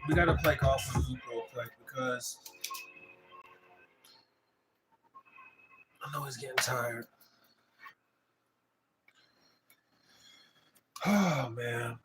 We gotta play golf with Luke real quick because I know he's getting tired. Oh man.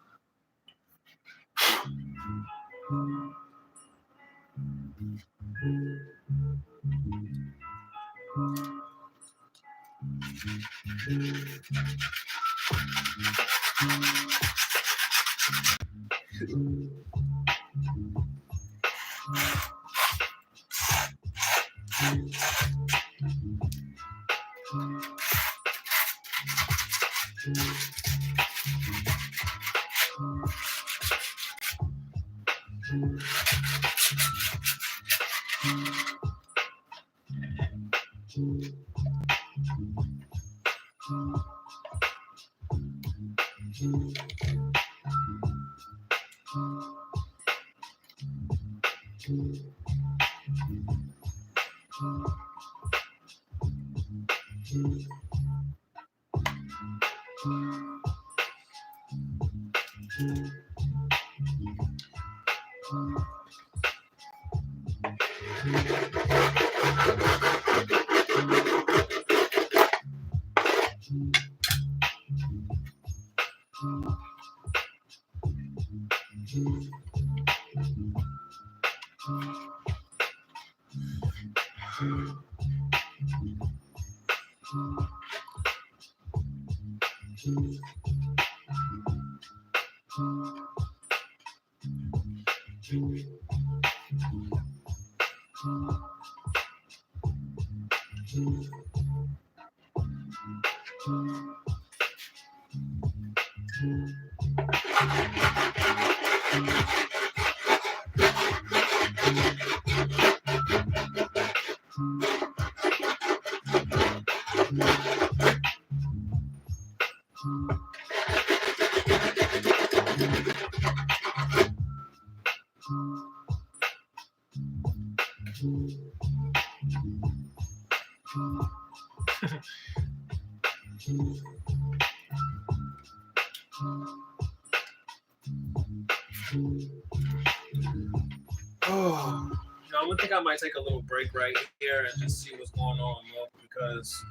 Oh, no, I'm gonna think I might take a little break right here and just see what's going on, look, because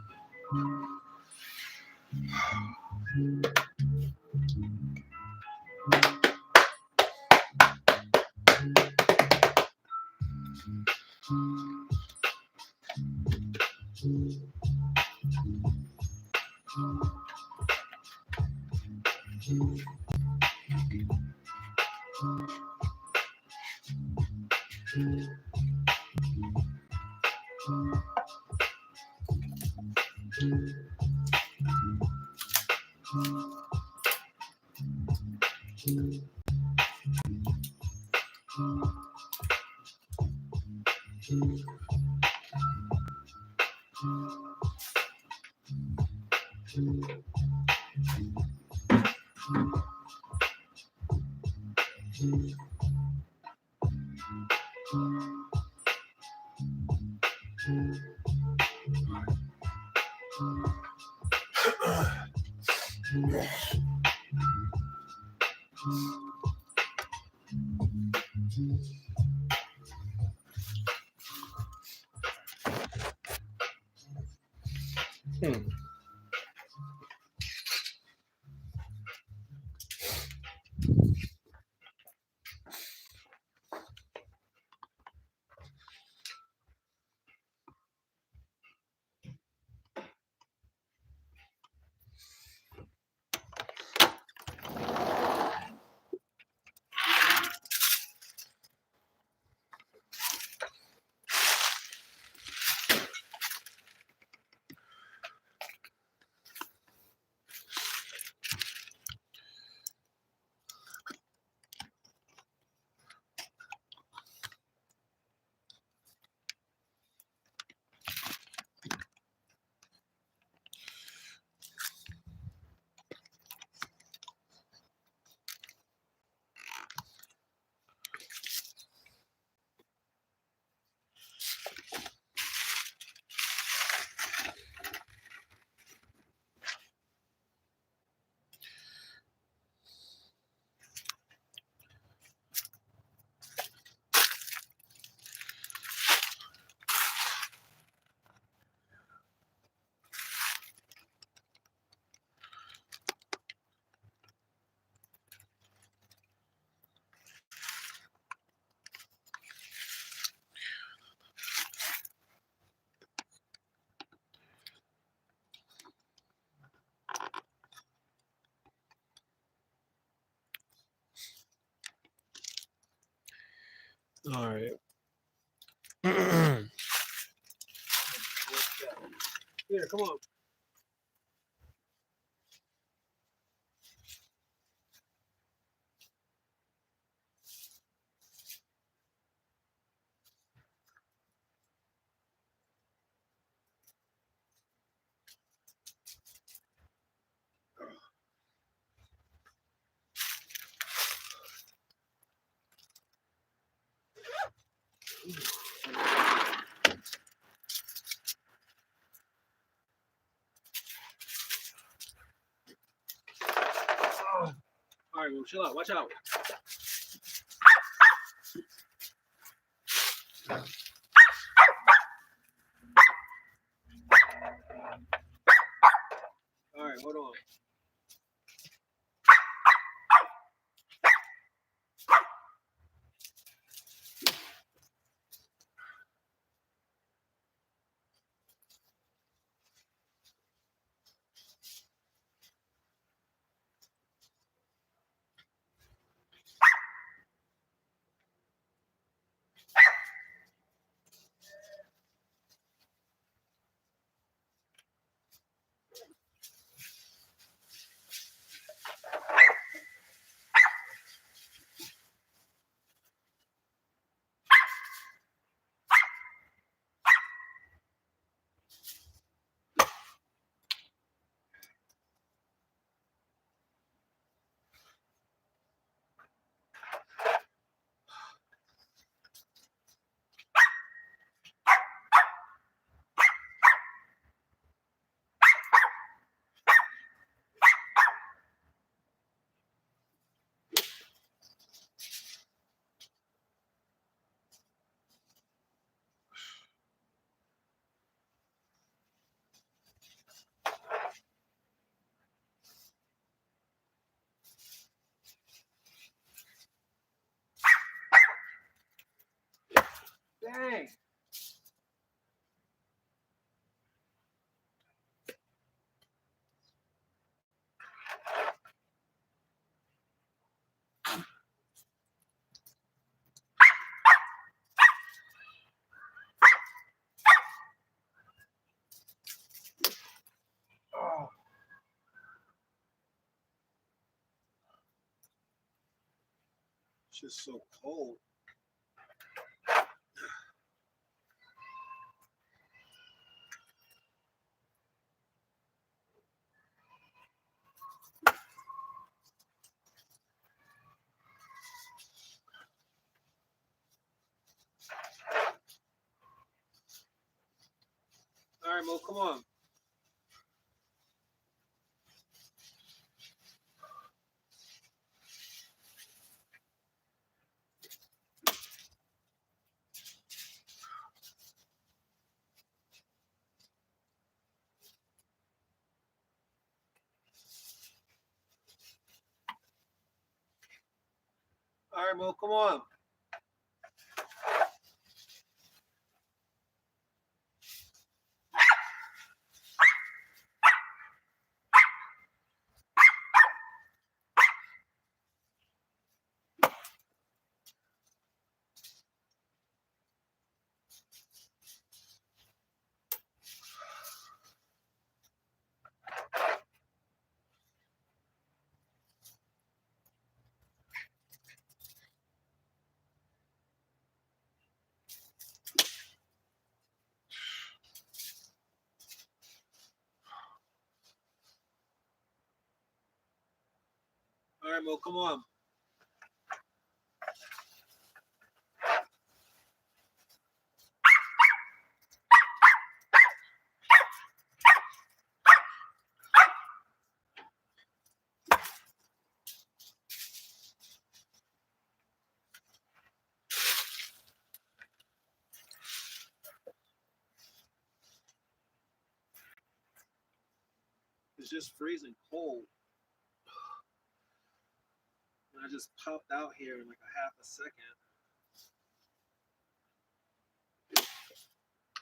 All right. Here, come on. All right, well, chill out. Watch out. All right, hold on. Dang. Oh. It's just so cold. right, Mo, come on. All right, Mo, come on. All right, Mo, come on. It's just freezing cold. And I just popped out here in like a half a second.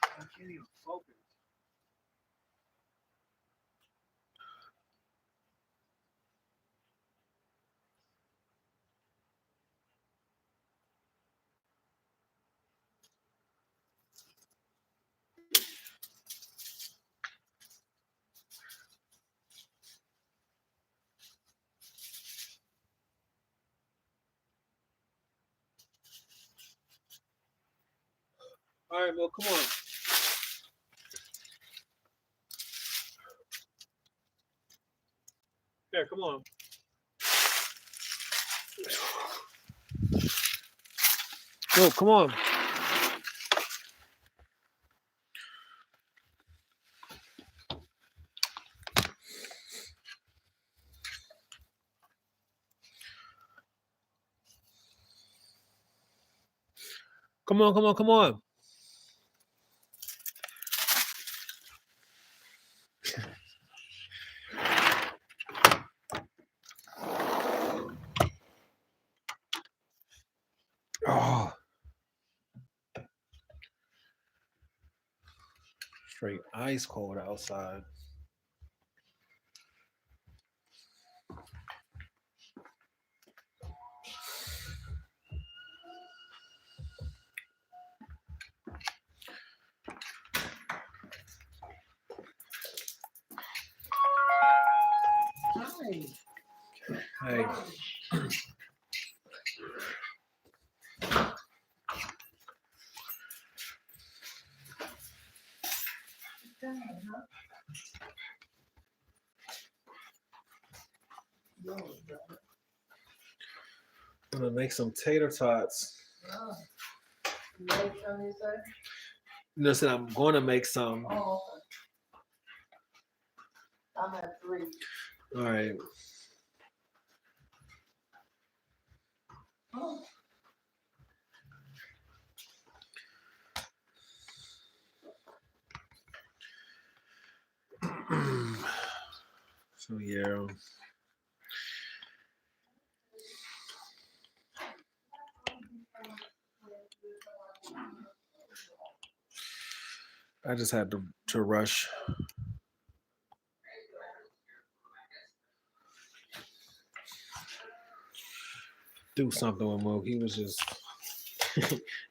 I can't even focus. All right, Mo, come on. Here, come on. Mo, come on. Come on, come on, come on. Oh. Straight ice cold outside. Hey. I'm gonna make some tater tots. Make some, you say? Listen, I'm gonna make some. Oh, okay. I'm at 3. All right. Oh. So yeah. I just had to rush. Do something with Mo. He was just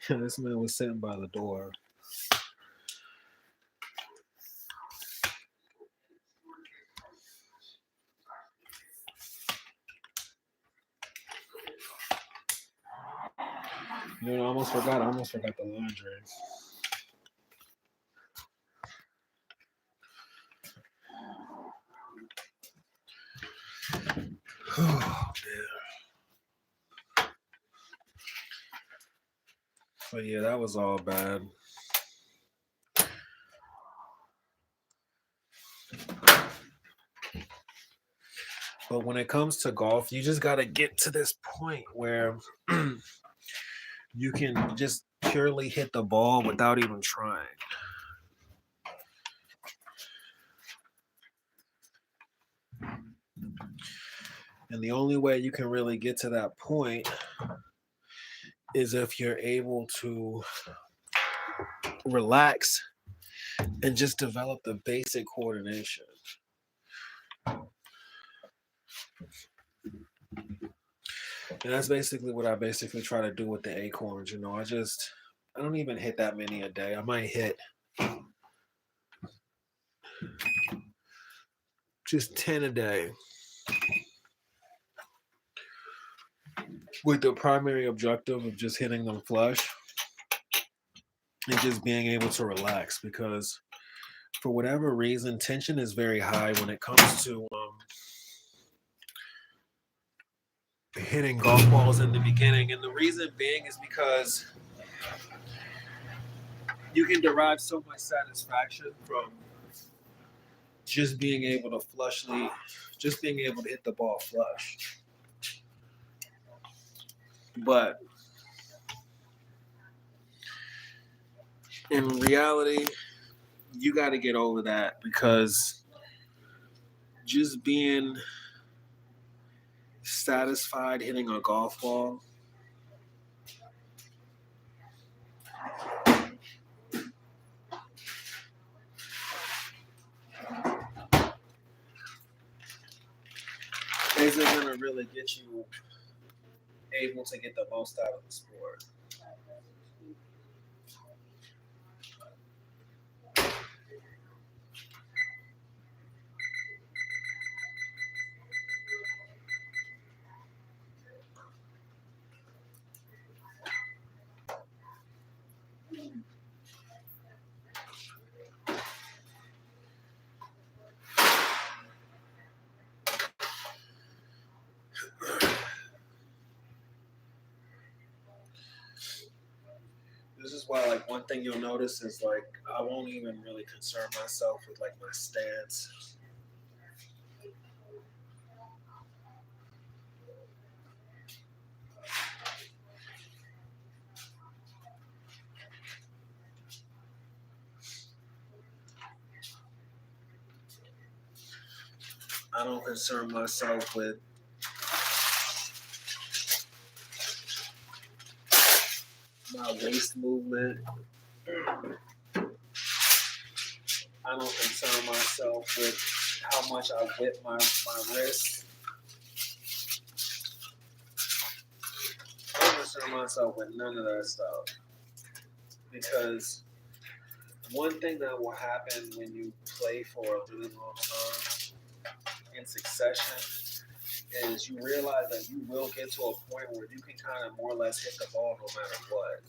this man was sitting by the door. You know, I almost forgot the laundry. Oh, man. But yeah, that was all bad. But when it comes to golf, you just got to get to this point where you can just purely hit the ball without even trying. And the only way you can really get to that point is if you're able to relax and just develop the basic coordination. And that's basically what I basically try to do with the acorns. You know, I don't even hit that many a day. I might hit just 10 a day with the primary objective of just hitting them flush and just being able to relax, because for whatever reason, tension is very high when it comes to hitting golf balls in the beginning. And the reason being is because you can derive so much satisfaction from just being able to just being able to hit the ball flush. But in reality, you got to get over that, because just being satisfied hitting a golf ball isn't going to really get you able to get the most out of the sport. This is why, like, one thing you'll notice is, like, I won't even really concern myself with, like, my stance. I don't concern myself with my waist movement. I don't concern myself with how much I whip my wrist. I don't concern myself with none of that stuff. Because one thing that will happen when you play for a really long time in succession is you realize that you will get to a point where you can kind of more or less hit the ball no matter what.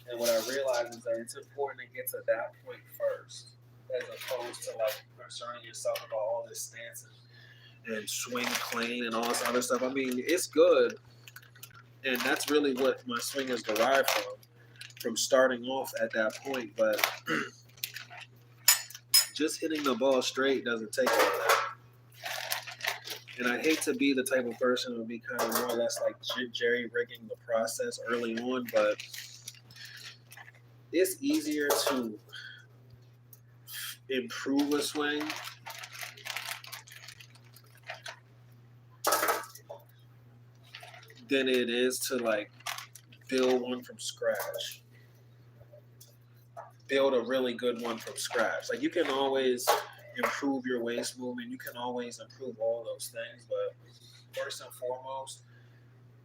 And what I realize is that it's important to get to that point first, as opposed to like concerning yourself about all this stance and swing plane and all this other stuff. I mean, it's good, and that's really what my swing is derived from starting off at that point. But just hitting the ball straight doesn't take all that. And I hate to be the type of person who would be kind of more or less like jerry-rigging the process early on, but it's easier to improve a swing than it is to like build one from scratch. Build a really good one from scratch. Like, you can always improve your waist movement. You can always improve all those things, but first and foremost,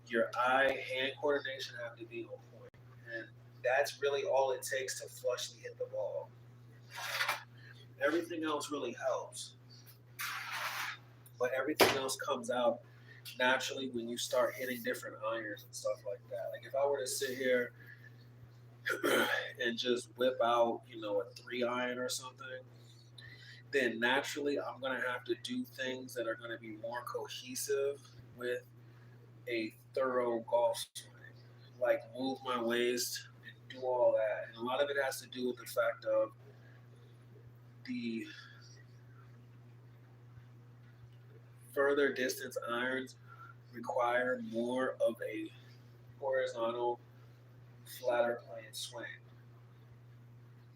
your eye-hand coordination have to be on point. And that's really all it takes to flushly hit the ball. Everything else really helps. But everything else comes out naturally when you start hitting different irons and stuff like that. Like, if I were to sit here and just whip out, a 3-iron or something, then naturally I'm going to have to do things that are going to be more cohesive with a thorough golf swing. Like, move my waist and do all that. And a lot of it has to do with the fact of the further distance irons require more of a horizontal, flatter plane swing.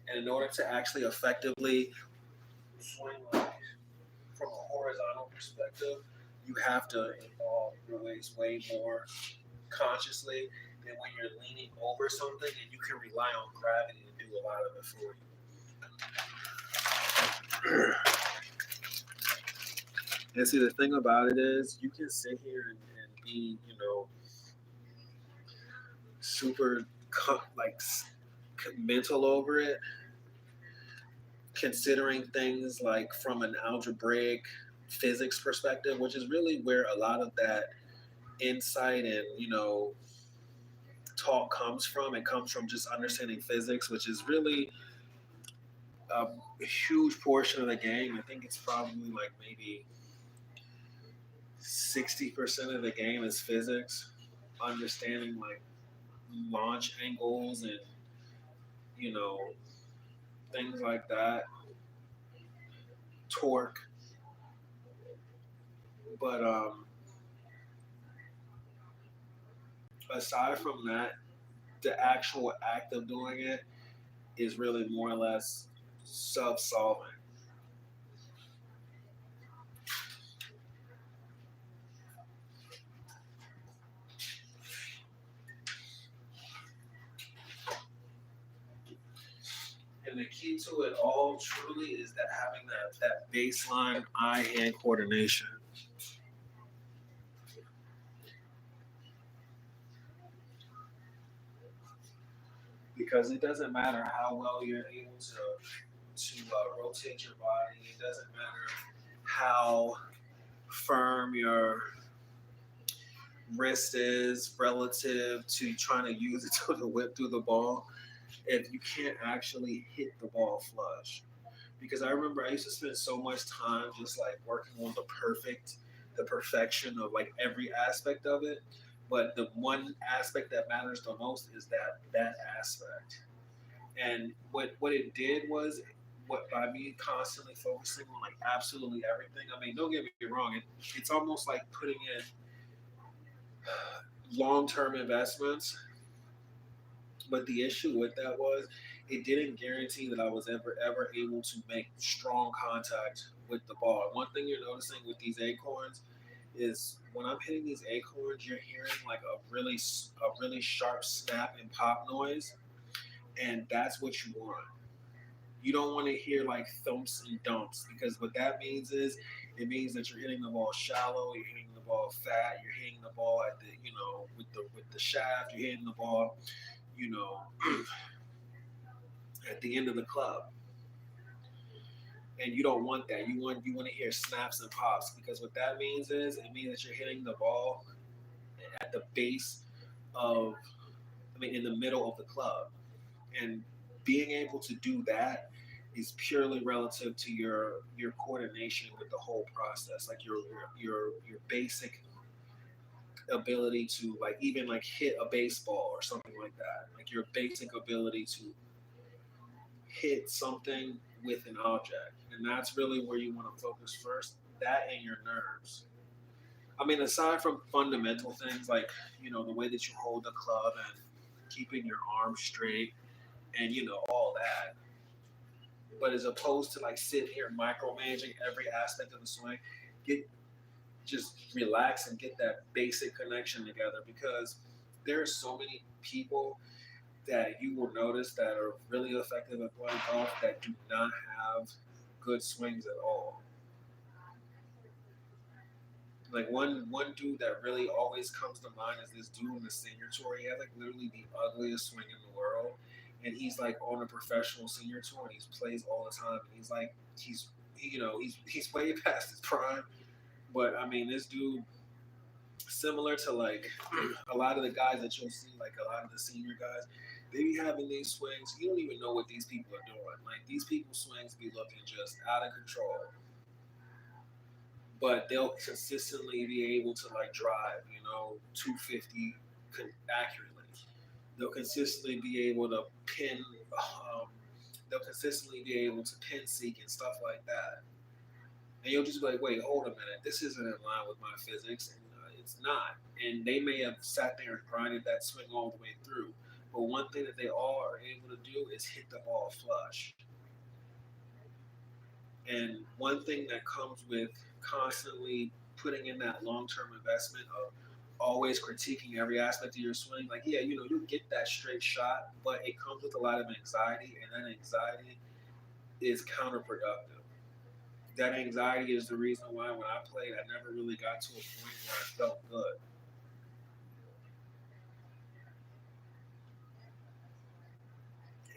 And in order to actually effectively swing like from a horizontal perspective, you have to involve your waist way more consciously than when you're leaning over something and you can rely on gravity to do a lot of it for you. And see, the thing about it is, you can sit here and be, super like mental over it, considering things like from an algebraic physics perspective, which is really where a lot of that insight and talk comes from. It comes from just understanding physics, which is really a huge portion of the game. I think it's probably like maybe 60% of the game is physics, understanding like launch angles and things like that, torque. But aside from that, the actual act of doing it is really more or less self-solving. And the key to it all truly is that having that baseline eye-hand coordination. Because it doesn't matter how well you're able to rotate your body. It doesn't matter how firm your wrist is relative to trying to use it to whip through the ball if you can't actually hit the ball flush. Because I remember I used to spend so much time just like working on the perfection of like every aspect of it. But the one aspect that matters the most is that aspect. And what it did was, what by me constantly focusing on like absolutely everything. I mean, don't get me wrong, it's almost like putting in long-term investments. But the issue with that was it didn't guarantee that I was ever able to make strong contact with the ball. One thing you're noticing with these acorns is when I'm hitting these acorns, you're hearing like a really sharp snap and pop noise, and that's what you want. You don't want to hear like thumps and dumps, because what that means is it means that you're hitting the ball shallow, you're hitting the ball fat, you're hitting the ball at the with the shaft, you're hitting the ball, you know, at the end of the club. And you don't want that. You want to hear snaps and pops, because what that means is it means that you're hitting the ball at the base of, in the middle of the club. And being able to do that is purely relative to your coordination with the whole process, like your basic ability to like even like hit a baseball or something like that, like your basic ability to hit something with an object. And that's really where you want to focus first, that and your nerves. I mean, aside from fundamental things like, the way that you hold the club and keeping your arms straight and, all that. But as opposed to like sitting here micromanaging every aspect of the swing, just relax and get that basic connection together, because there are so many people that you will notice that are really effective at playing golf that do not have good swings at all. Like one dude that really always comes to mind is this dude in the senior tour. He had like literally the ugliest swing in the world, and he's like on a professional senior tour and he plays all the time. And he's like he's way past his prime, but I mean this dude, similar to like a lot of the guys that you'll see, like a lot of the senior guys, they be having these swings. You don't even know what these people are doing. Like these people's swings be looking just out of control, but they'll consistently be able to like drive, 250 accurately. They'll consistently be able to pin. Um, they'll consistently be able to pin seek and stuff like that. And you'll just be like, wait, hold a minute, this isn't in line with my physics, and it's not. And they may have sat there and grinded that swing all the way through. But one thing that they all are able to do is hit the ball flush. And one thing that comes with constantly putting in that long-term investment of always critiquing every aspect of your swing, like, yeah, you get that straight shot, but it comes with a lot of anxiety, and that anxiety is counterproductive. That anxiety is the reason why when I played, I never really got to a point where I felt good.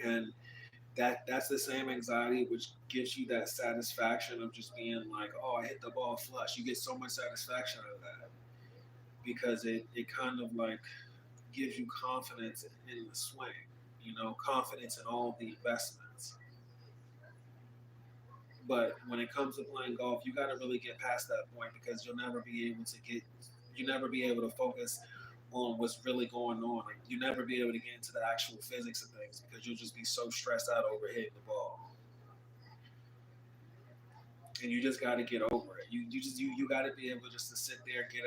And that's the same anxiety which gives you that satisfaction of just being like, oh, I hit the ball flush. You get so much satisfaction out of that because it kind of like gives you confidence in the swing, confidence in all the investments. But when it comes to playing golf, you got to really get past that point because you'll never be able to focus on what's really going on. Like, you'll never be able to get into the actual physics of things because you'll just be so stressed out over hitting the ball. And you just got to get over it. You got to be able just to sit there, get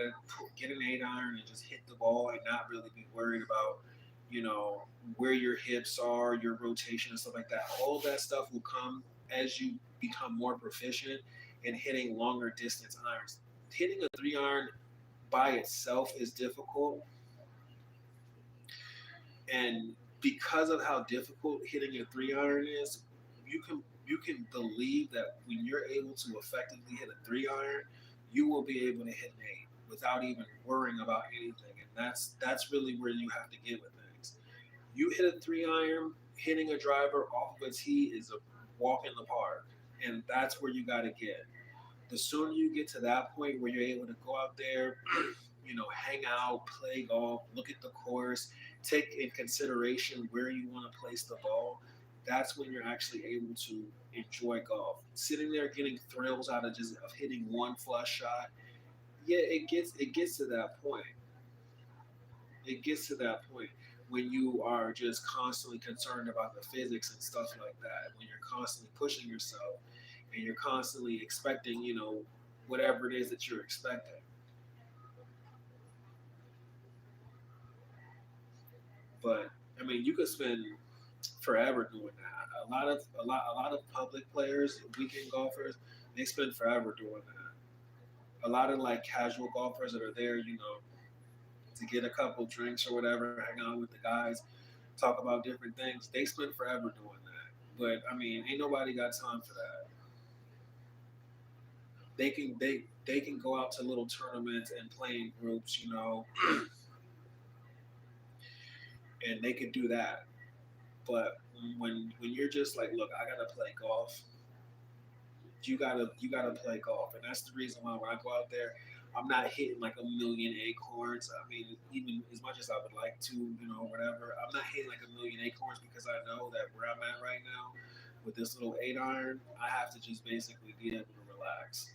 an 8-iron, and just hit the ball and not really be worried about, where your hips are, your rotation and stuff like that. All of that stuff will come as you become more proficient in hitting longer distance irons. Hitting a 3-iron by itself is difficult, and because of how difficult hitting a 3-iron is, you can believe that when you're able to effectively hit a 3-iron, you will be able to hit an 8 without even worrying about anything. And that's really where you have to get with things. You hit a 3-iron, hitting a driver off of a tee is a walk in the park, and that's where you got to get. The sooner you get to that point where you're able to go out there, hang out, play golf, look at the course, take in consideration where you want to place the ball, that's when you're actually able to enjoy golf. Sitting there getting thrills out of hitting one flush shot, yeah, it gets to that point. It gets to that point when you are just constantly concerned about the physics and stuff like that. When you're constantly pushing yourself and you're constantly expecting, whatever it is that you're expecting. But I mean, you could spend forever doing that. A lot of public players, weekend golfers, they spend forever doing that. A lot of like casual golfers that are there, to get a couple drinks or whatever, hang out with the guys, talk about different things. They spend forever doing that. But I mean, ain't nobody got time for that. They can go out to little tournaments and play in groups, and they can do that. But when you're just like, look, I gotta play golf. You gotta play golf, and that's the reason why when I go out there, I'm not hitting like a million acorns. I mean, even as much as I would like to, whatever, I'm not hitting like a million acorns because I know that where I'm at right now with this little 8-iron, I have to just basically be able to relax.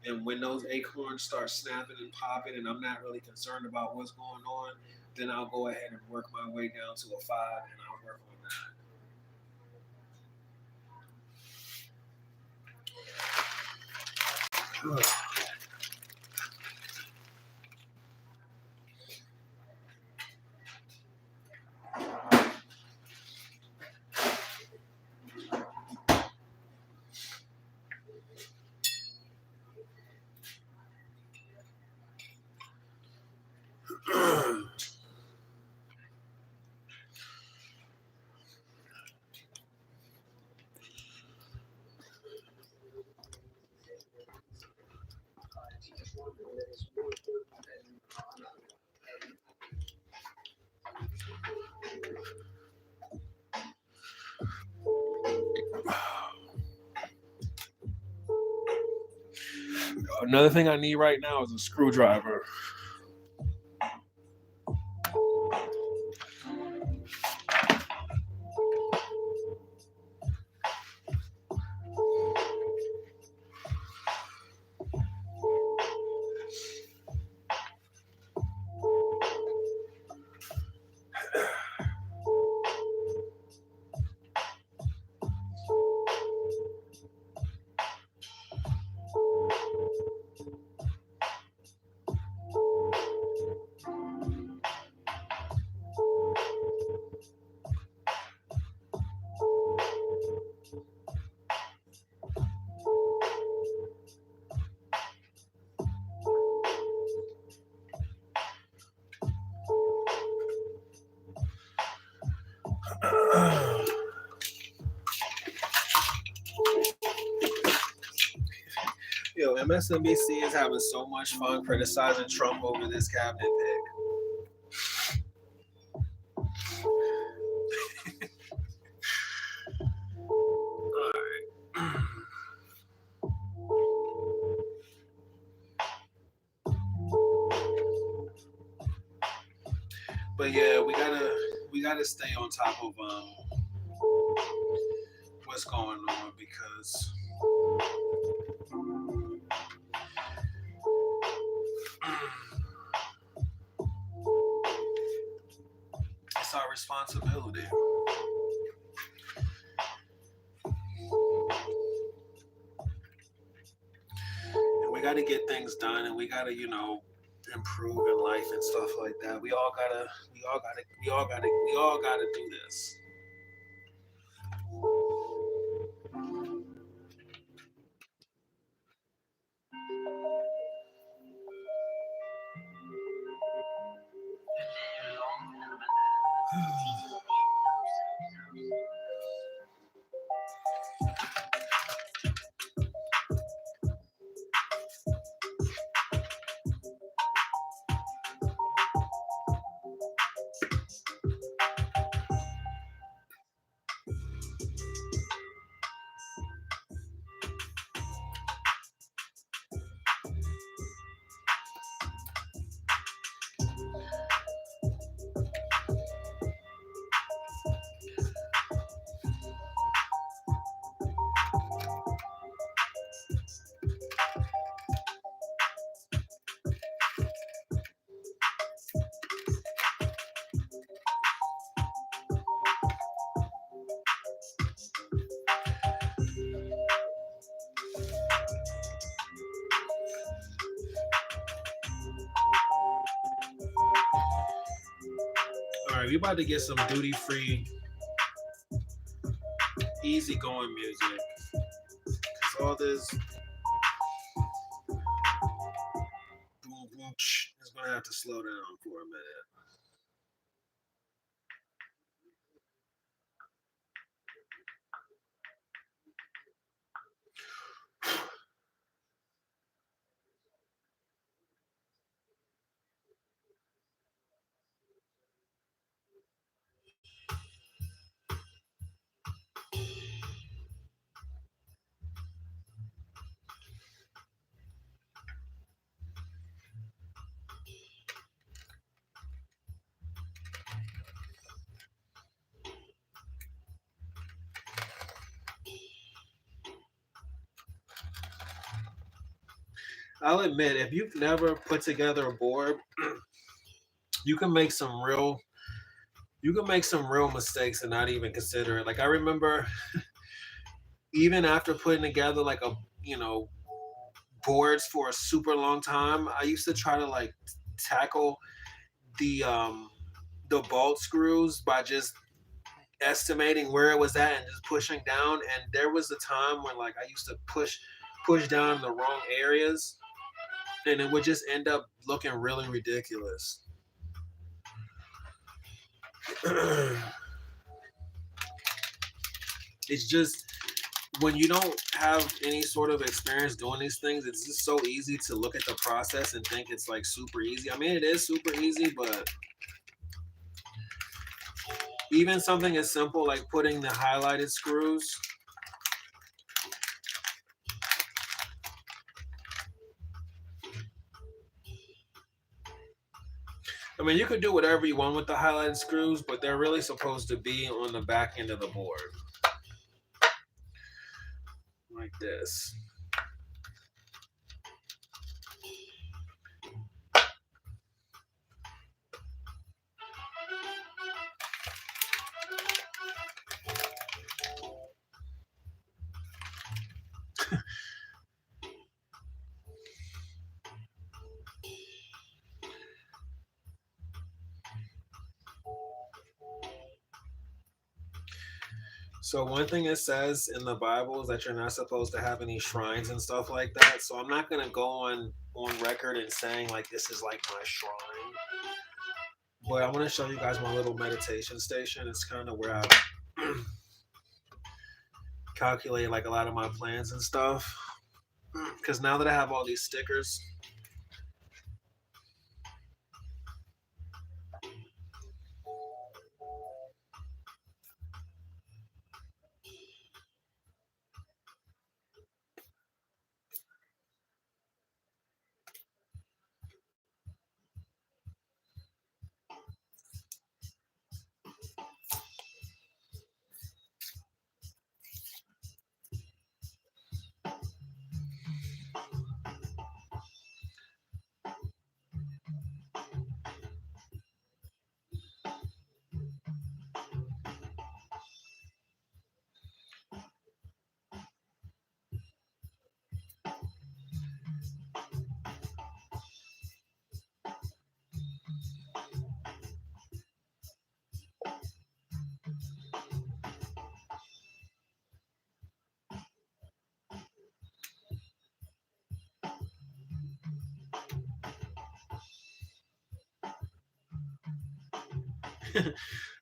And when those acorns start snapping and popping, and I'm not really concerned about what's going on, then I'll go ahead and work my way down to a 5, and I'll work on that. Another thing I need right now is a screwdriver. MSNBC is having so much fun criticizing Trump over this cabinet pick. But yeah, we gotta stay on top of what's going on because it's our responsibility. And we gotta get things done, and we gotta, improve in life and stuff like that. We all gotta do this. All right, we about to get some duty-free, easy-going music. Cause all this boom boom is gonna have to slow down for a minute. I'll admit, if you've never put together a board, you can make some real mistakes and not even consider it. Like I remember even after putting together like boards for a super long time, I used to try to like tackle the bolt screws by just estimating where it was at and just pushing down. And there was a time when like I used to push down in the wrong areas and it would just end up looking really ridiculous. It's just when you don't have any sort of experience doing these things, it's just so easy to look at the process and think it's like super easy. I mean, it is super easy, but even something as simple like putting the highlighted screws. I mean, you could do whatever you want with the highlighted screws, but they're really supposed to be on the back end of the board. Like this. So one thing it says in the Bible is that you're not supposed to have any shrines and stuff like that. So I'm not gonna go on record and saying like this is like my shrine. But I want to show you guys my little meditation station. It's kind of where I calculate like a lot of my plans and stuff. because now that I have all these stickers,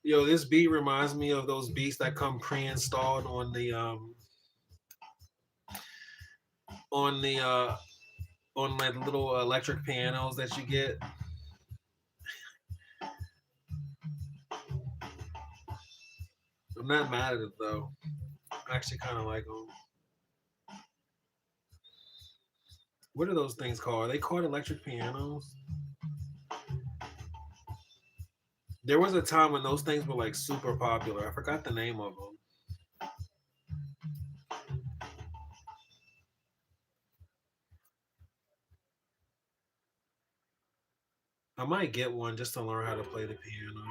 yo, this beat reminds me of those beats that come pre-installed on the on like little electric pianos that you get. I'm not mad at it though. I actually kind of like them. What are those things called? Are they called electric pianos? There was a time when those things were like super popular. I forgot the name of them. I might get one just to learn how to play the piano.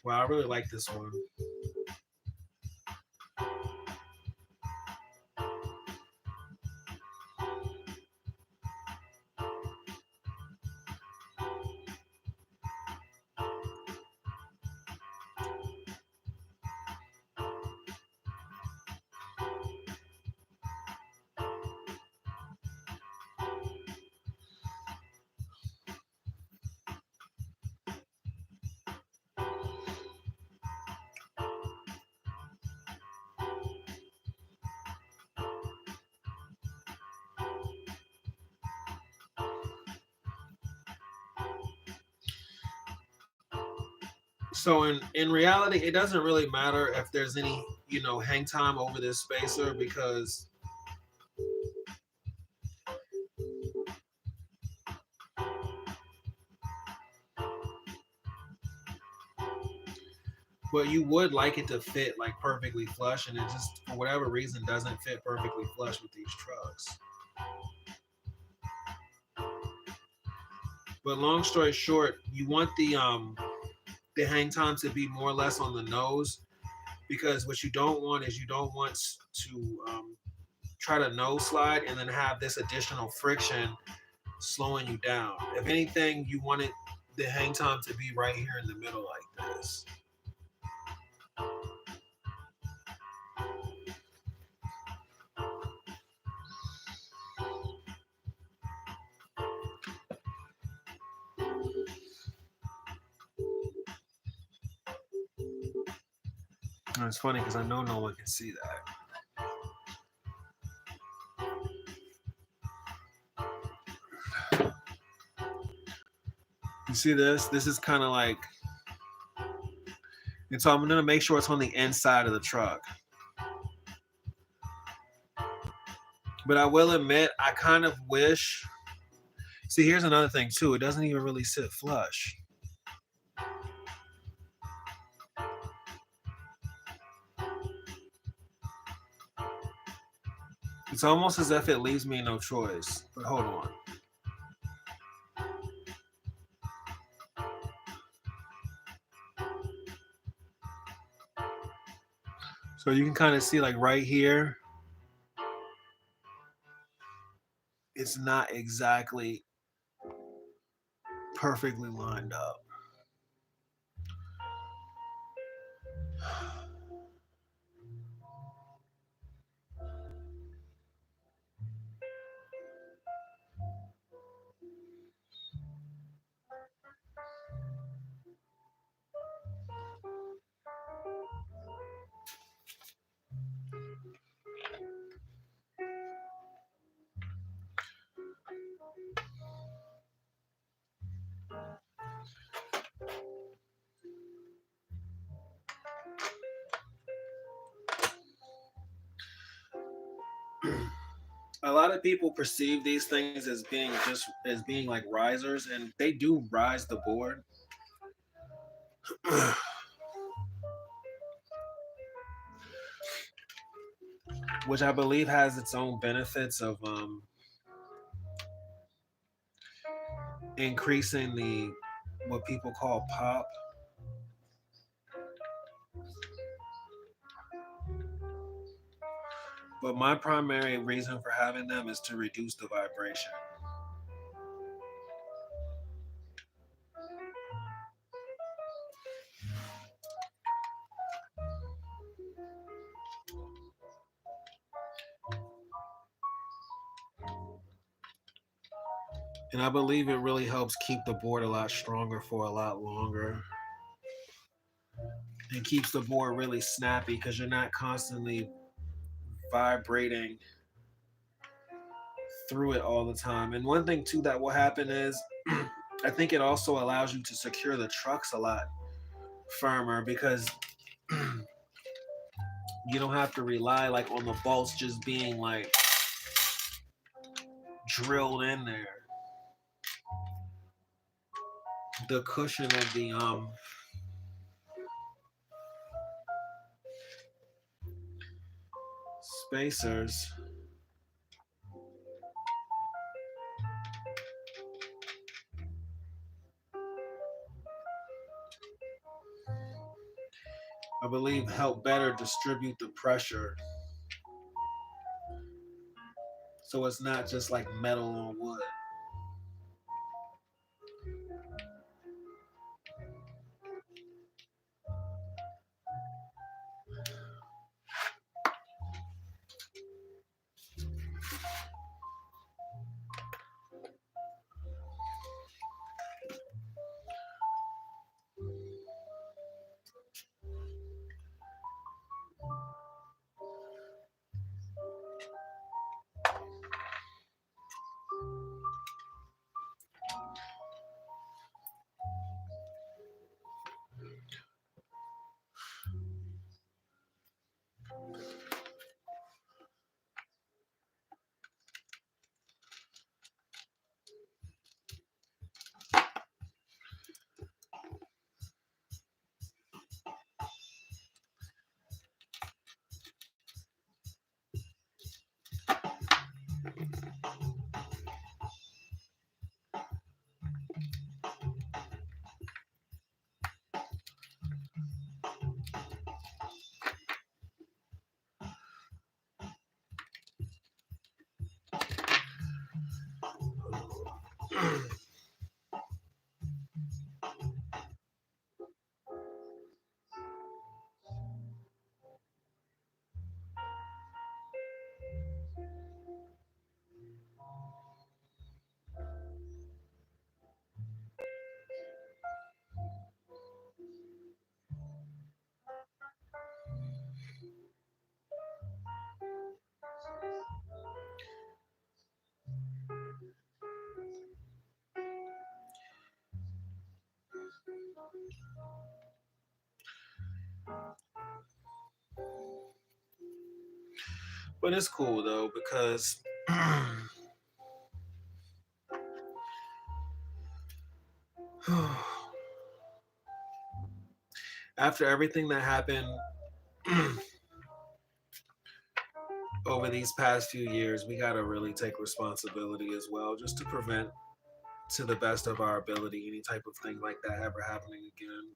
Wow, I really like this one. So in reality, it doesn't really matter if there's any, hang time over this spacer because but you would like it to fit like perfectly flush, and it just for whatever reason doesn't fit perfectly flush with these trucks. But long story short, you want the hang time to be more or less on the nose, because what you don't want is you don't want to try to nose slide and then have this additional friction slowing you down. If anything, you want the hang time to be right here in the middle like this. And it's funny because I know no one can see that. You see this? This is kind of like, and so I'm going to make sure it's on the inside of the truck. But I will admit, I kind of wish, see, here's another thing too. It doesn't even really sit flush. It's almost as if it leaves me no choice. But hold on. So you can kind of see like right here, it's not exactly perfectly lined up. A lot of people perceive these things as being like risers, and they do rise the board. Which I believe has its own benefits of increasing the what people call pop. But my primary reason for having them is to reduce the vibration. And I believe it really helps keep the board a lot stronger for a lot longer. And keeps the board really snappy because you're not constantly vibrating through it all the time. And one thing too that will happen is I think it also allows you to secure the trucks a lot firmer because you don't have to rely like on the bolts just being like drilled in there. The cushion of the spacers I believe help better distribute the pressure so it's not just like metal on wood. But it's cool though because after everything that happened over these past few years, we got to really take responsibility as well, just to prevent, to the best of our ability, any type of thing like that ever happening again.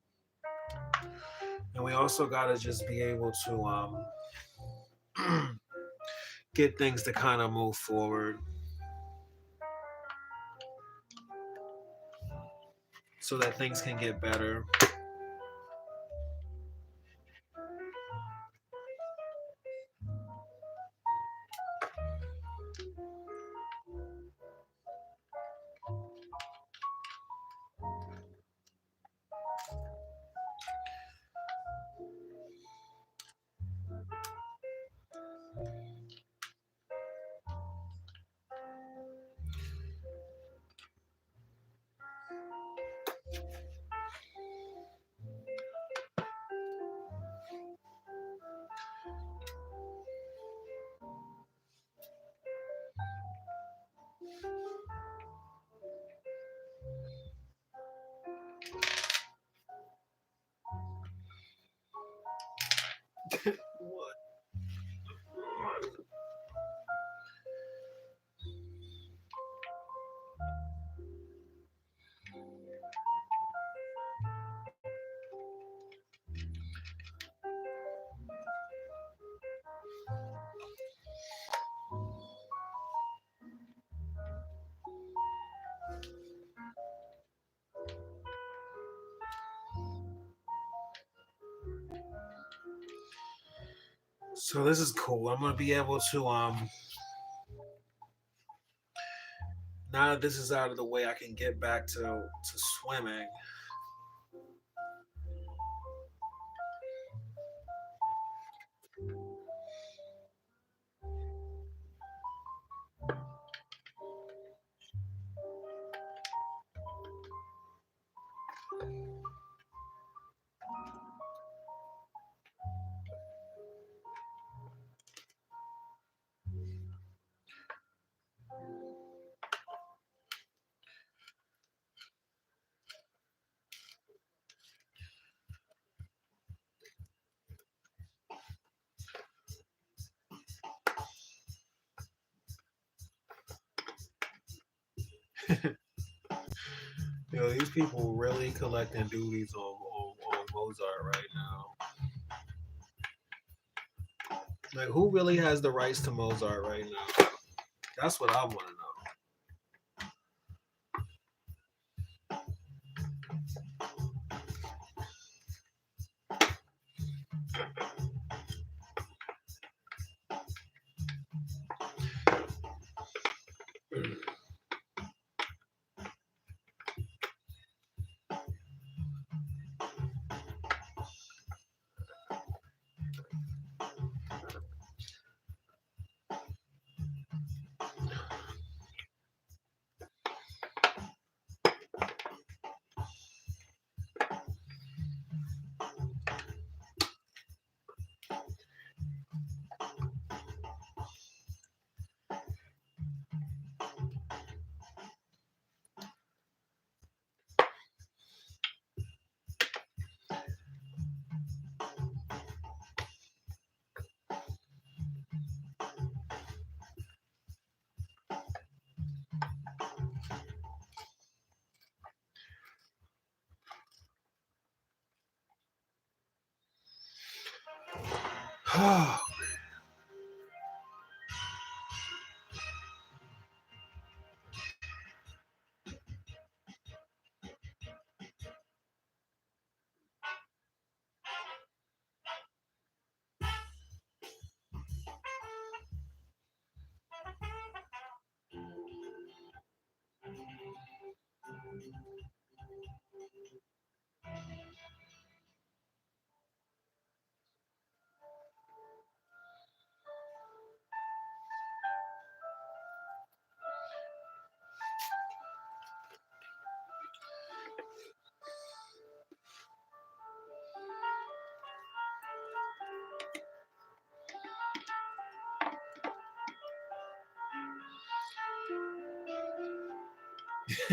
And we also got to just be able to get things to kind of move forward so that things can get better. So this is cool. I'm gonna be able to now that this is out of the way, I can get back to swimming. Yo, these people really collecting duties on Mozart right now. Like, who really has the rights to Mozart right now? That's what I want to know.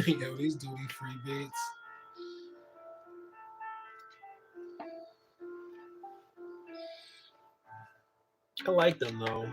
Yo, these duty free beats. I like them though.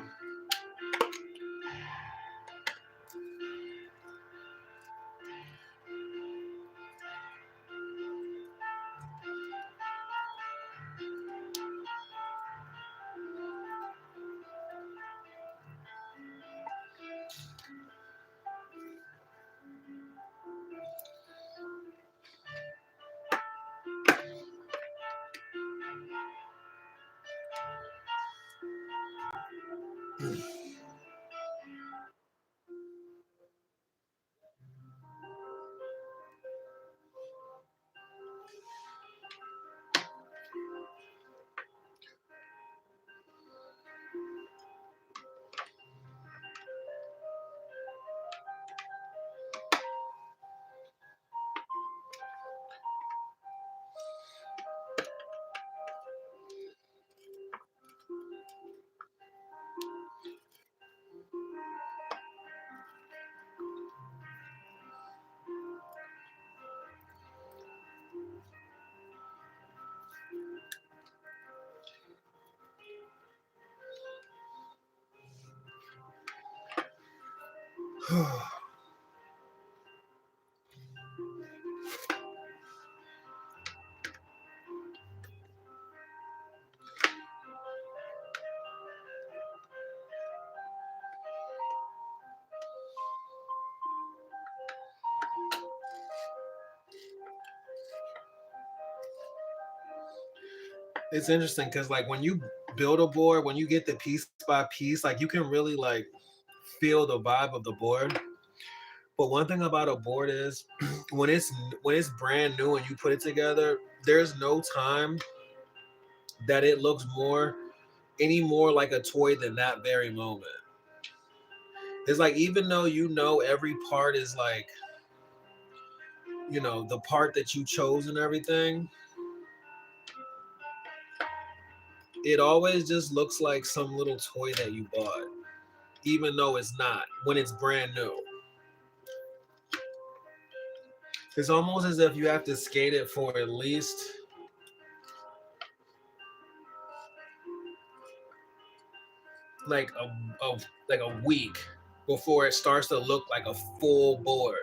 It's interesting because like when you build a board, when you get the piece by piece, like you can really like feel the vibe of the board. But one thing about a board is when it's brand new and you put it together, there's no time that it looks any more like a toy than that very moment. It's like even though you know every part is like, you know, the part that you chose and everything, it always just looks like some little toy that you bought, even though it's not when it's brand new. It's almost as if you have to skate it for at least like a week before it starts to look like a full board.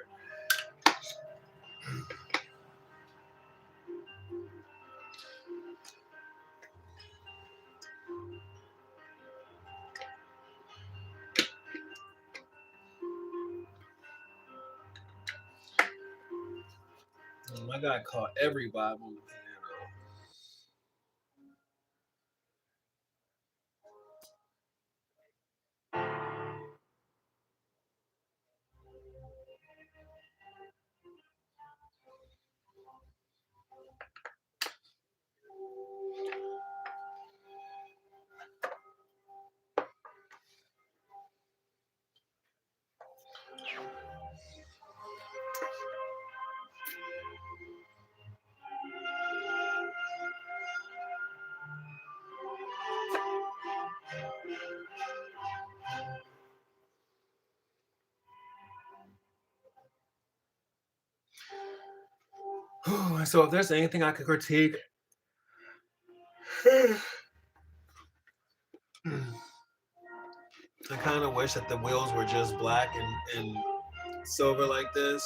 My guy caught every vibe on the piano. So if there's anything I could critique, I kind of wish that the wheels were just black and silver like this.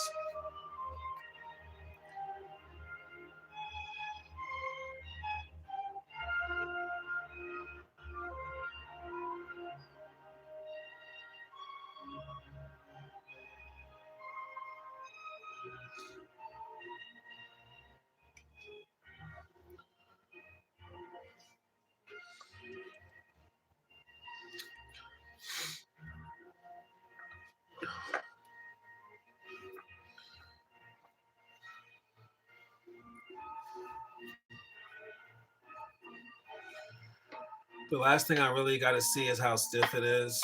The last thing I really got to see is how stiff it is.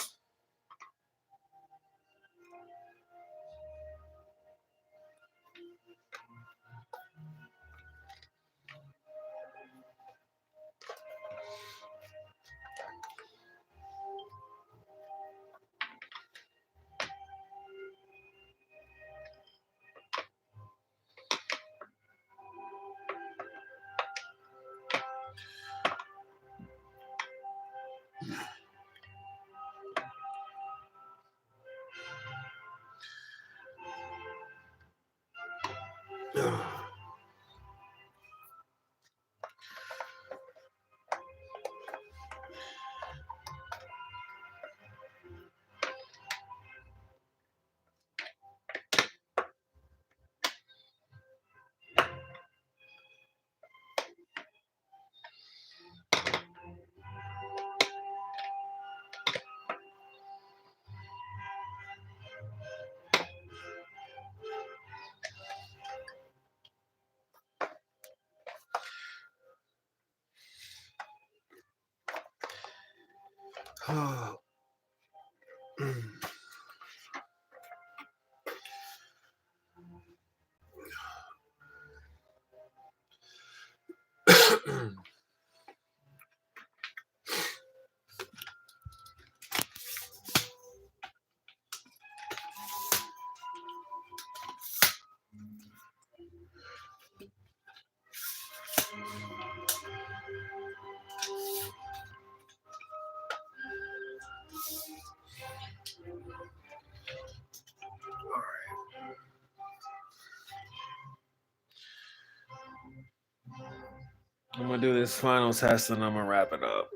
I'm gonna do this final test and I'm gonna wrap it up.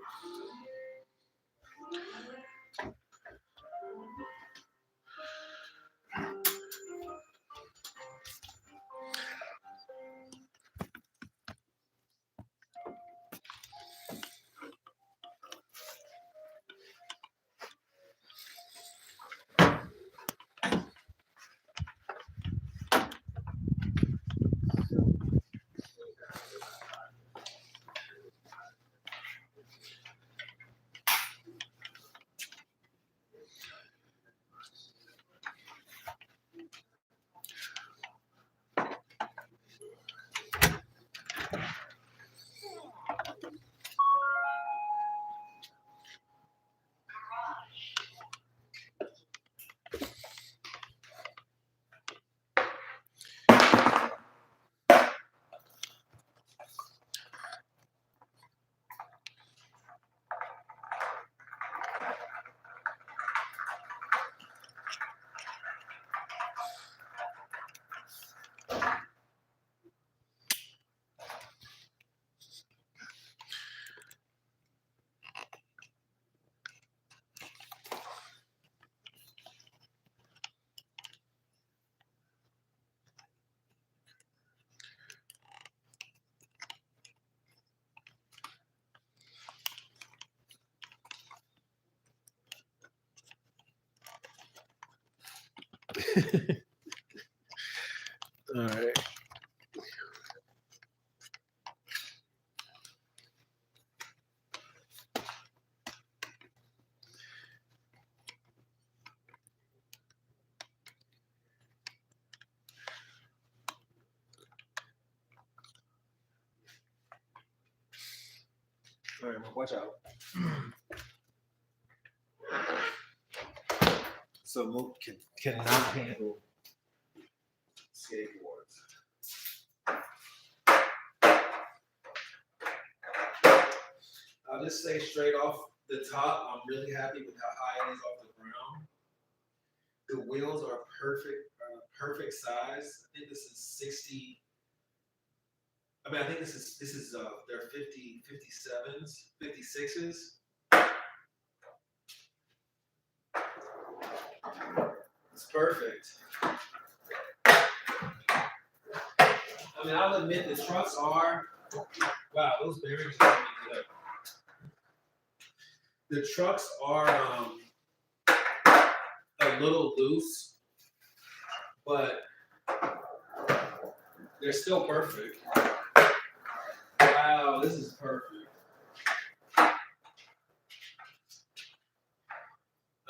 All right. All right, watch out. So Mook cannot handle skateboards. I'll just say straight off the top, I'm really happy with how high it is off the ground. The wheels are perfect size. I think this is 60. I mean, I think this is they're 57s, 56s. It's perfect. I mean, I'll admit the trucks are, wow, those bearings are really good. The trucks are a little loose, but they're still perfect. Wow, this is perfect.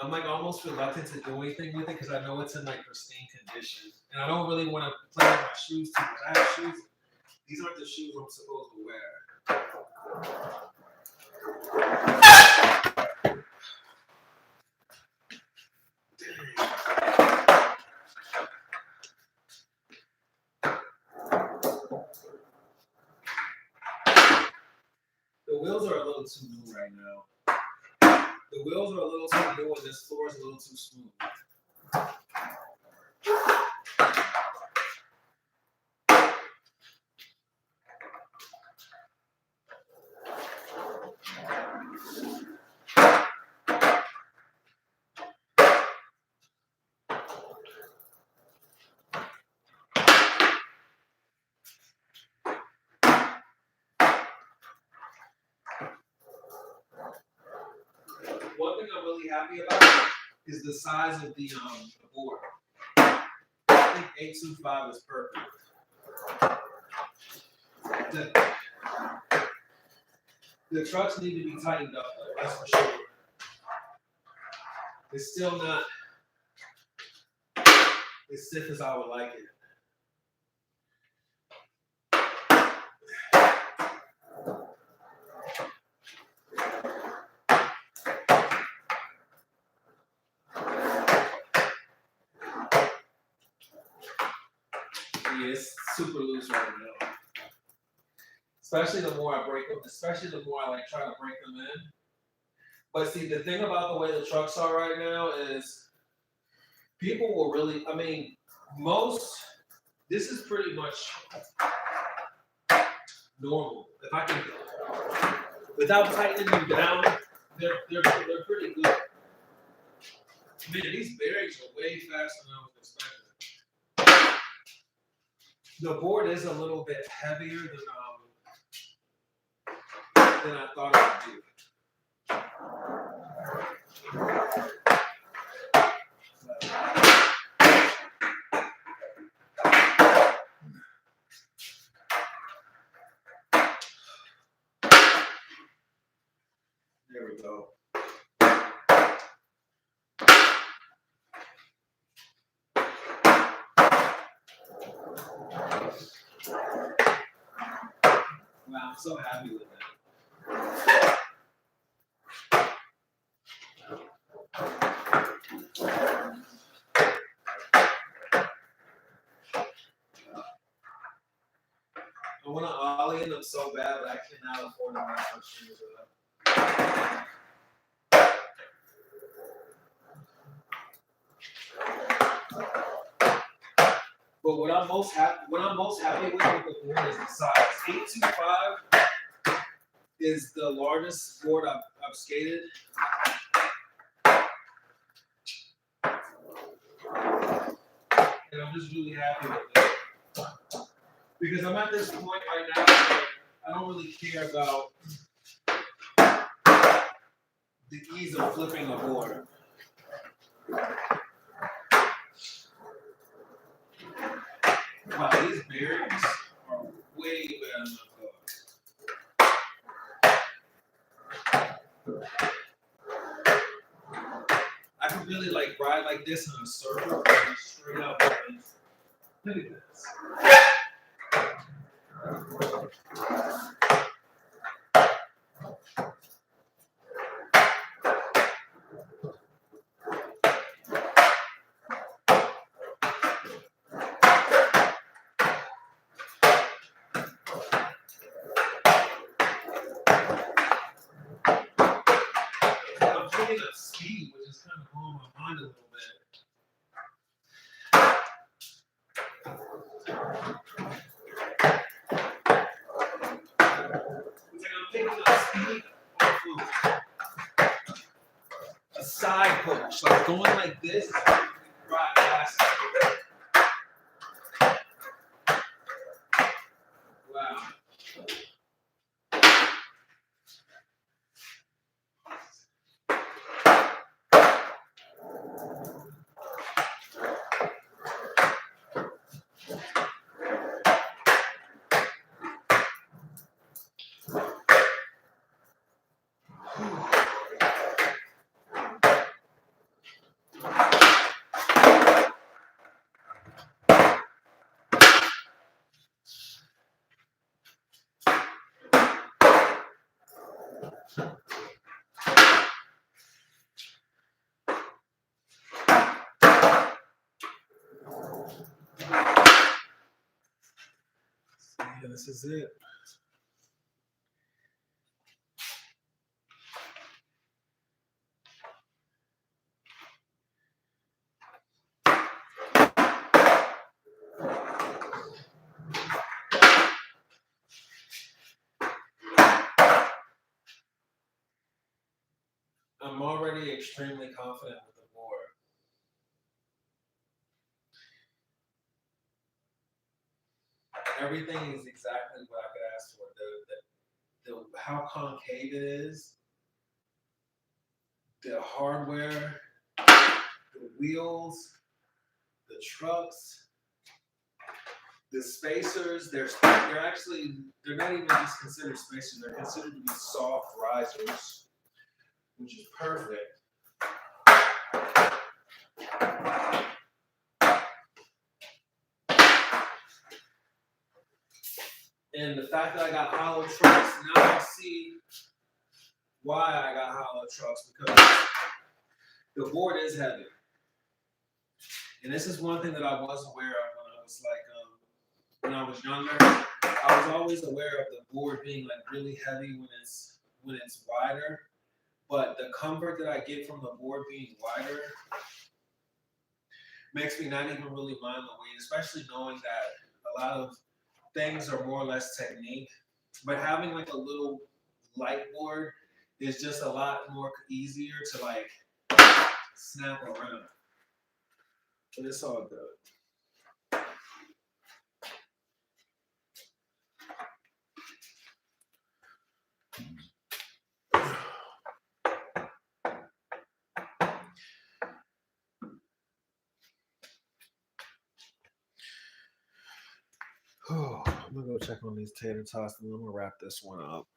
I'm like almost reluctant to do anything with it because I know it's in like pristine condition. And I don't really want to play with my shoes too much. I have shoes. These aren't the shoes I'm supposed to wear. The wheels are a little too new right now. The wheels are a little too new and this floor is a little too smooth. One thing I'm really happy about is the size of the board. I think 825 is perfect. The trucks need to be tightened up, though, that's for sure. It's still not as stiff as I would like it. Yeah, it's super loose right now. Especially the more I break them, especially the more I like try to break them in. But see, the thing about the way the trucks are right now is people will really, I mean, this is pretty much normal. If I can, without tightening them down, they're pretty good. Man, these bearings are way faster than I was expecting. The board is a little bit heavier than I thought it would be. There we go. Wow, I'm so happy with that. I want to ollie in them so bad, but I cannot afford to mess my shoes up. But what I'm most happy with the board is the size. 825 is the largest board I've skated. And I'm just really happy with it. Because I'm at this point right now where I don't really care about the ease of flipping the board. about these berries are way better than I thought. I could really like ride like this in a circle and straight up. Look at this. I'm picking up speed, which is kind of blowing my mind a little bit. It's like I'm picking up speed off of a side push, like going like this, right past. Wow. Yeah, this is it. I'm already extremely confident with the board. Everything is exactly what I could ask for. The how concave it is, the hardware, the wheels, the trucks, the spacers. They're not even just considered spacers. They're considered to be soft risers, which is perfect. And the fact that I got hollow trucks, now I see why I got hollow trucks, because the board is heavy. And this is one thing that I was aware of when I was younger. I was always aware of the board being like really heavy when it's wider. But the comfort that I get from the board being wider makes me not even really mind the weight, especially knowing that a lot of things are more or less technique. But having like a little light board is just a lot more easier to like snap around. But it's all good. Oh, I'm gonna go check on these tater tots and I'm gonna wrap this one up.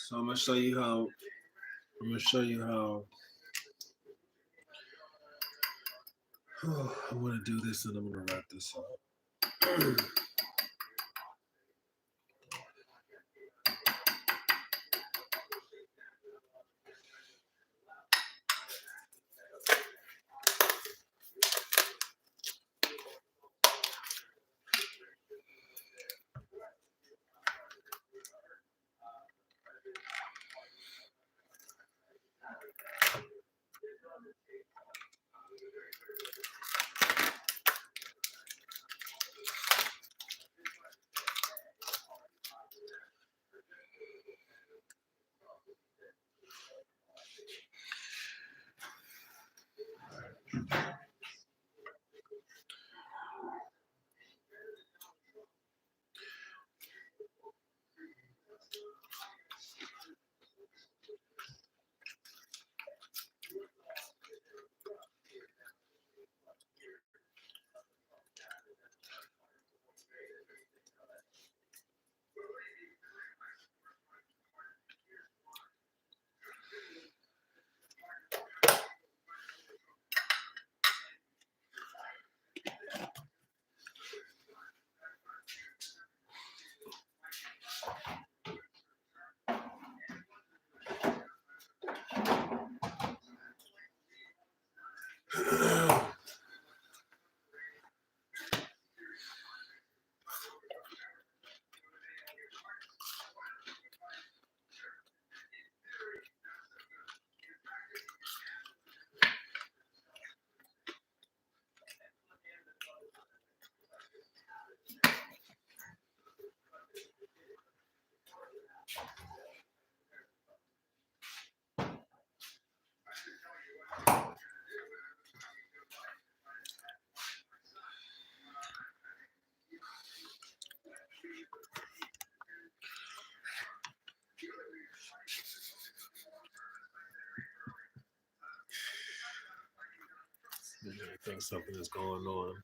So I'm gonna show you how. I'm gonna show you how. I'm gonna do this and I'm gonna wrap this up. I think something is going on.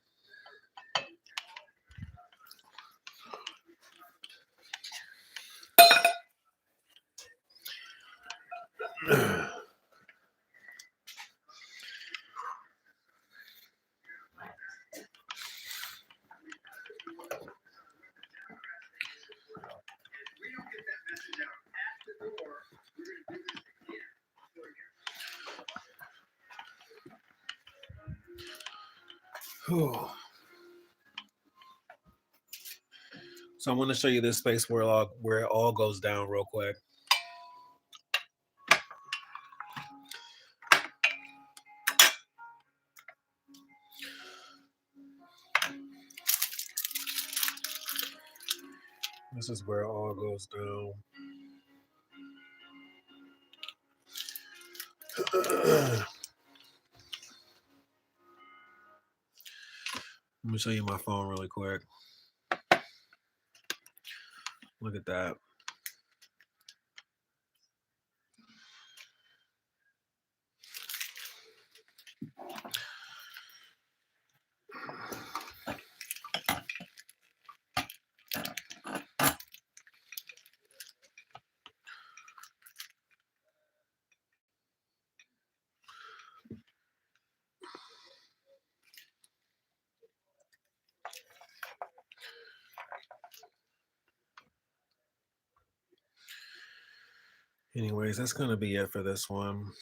Whew. So I'm going to show you this space where it all goes down real quick. This is where it all goes down. Let me show you my phone really quick. Look at that. Anyways, that's going to be it for this one.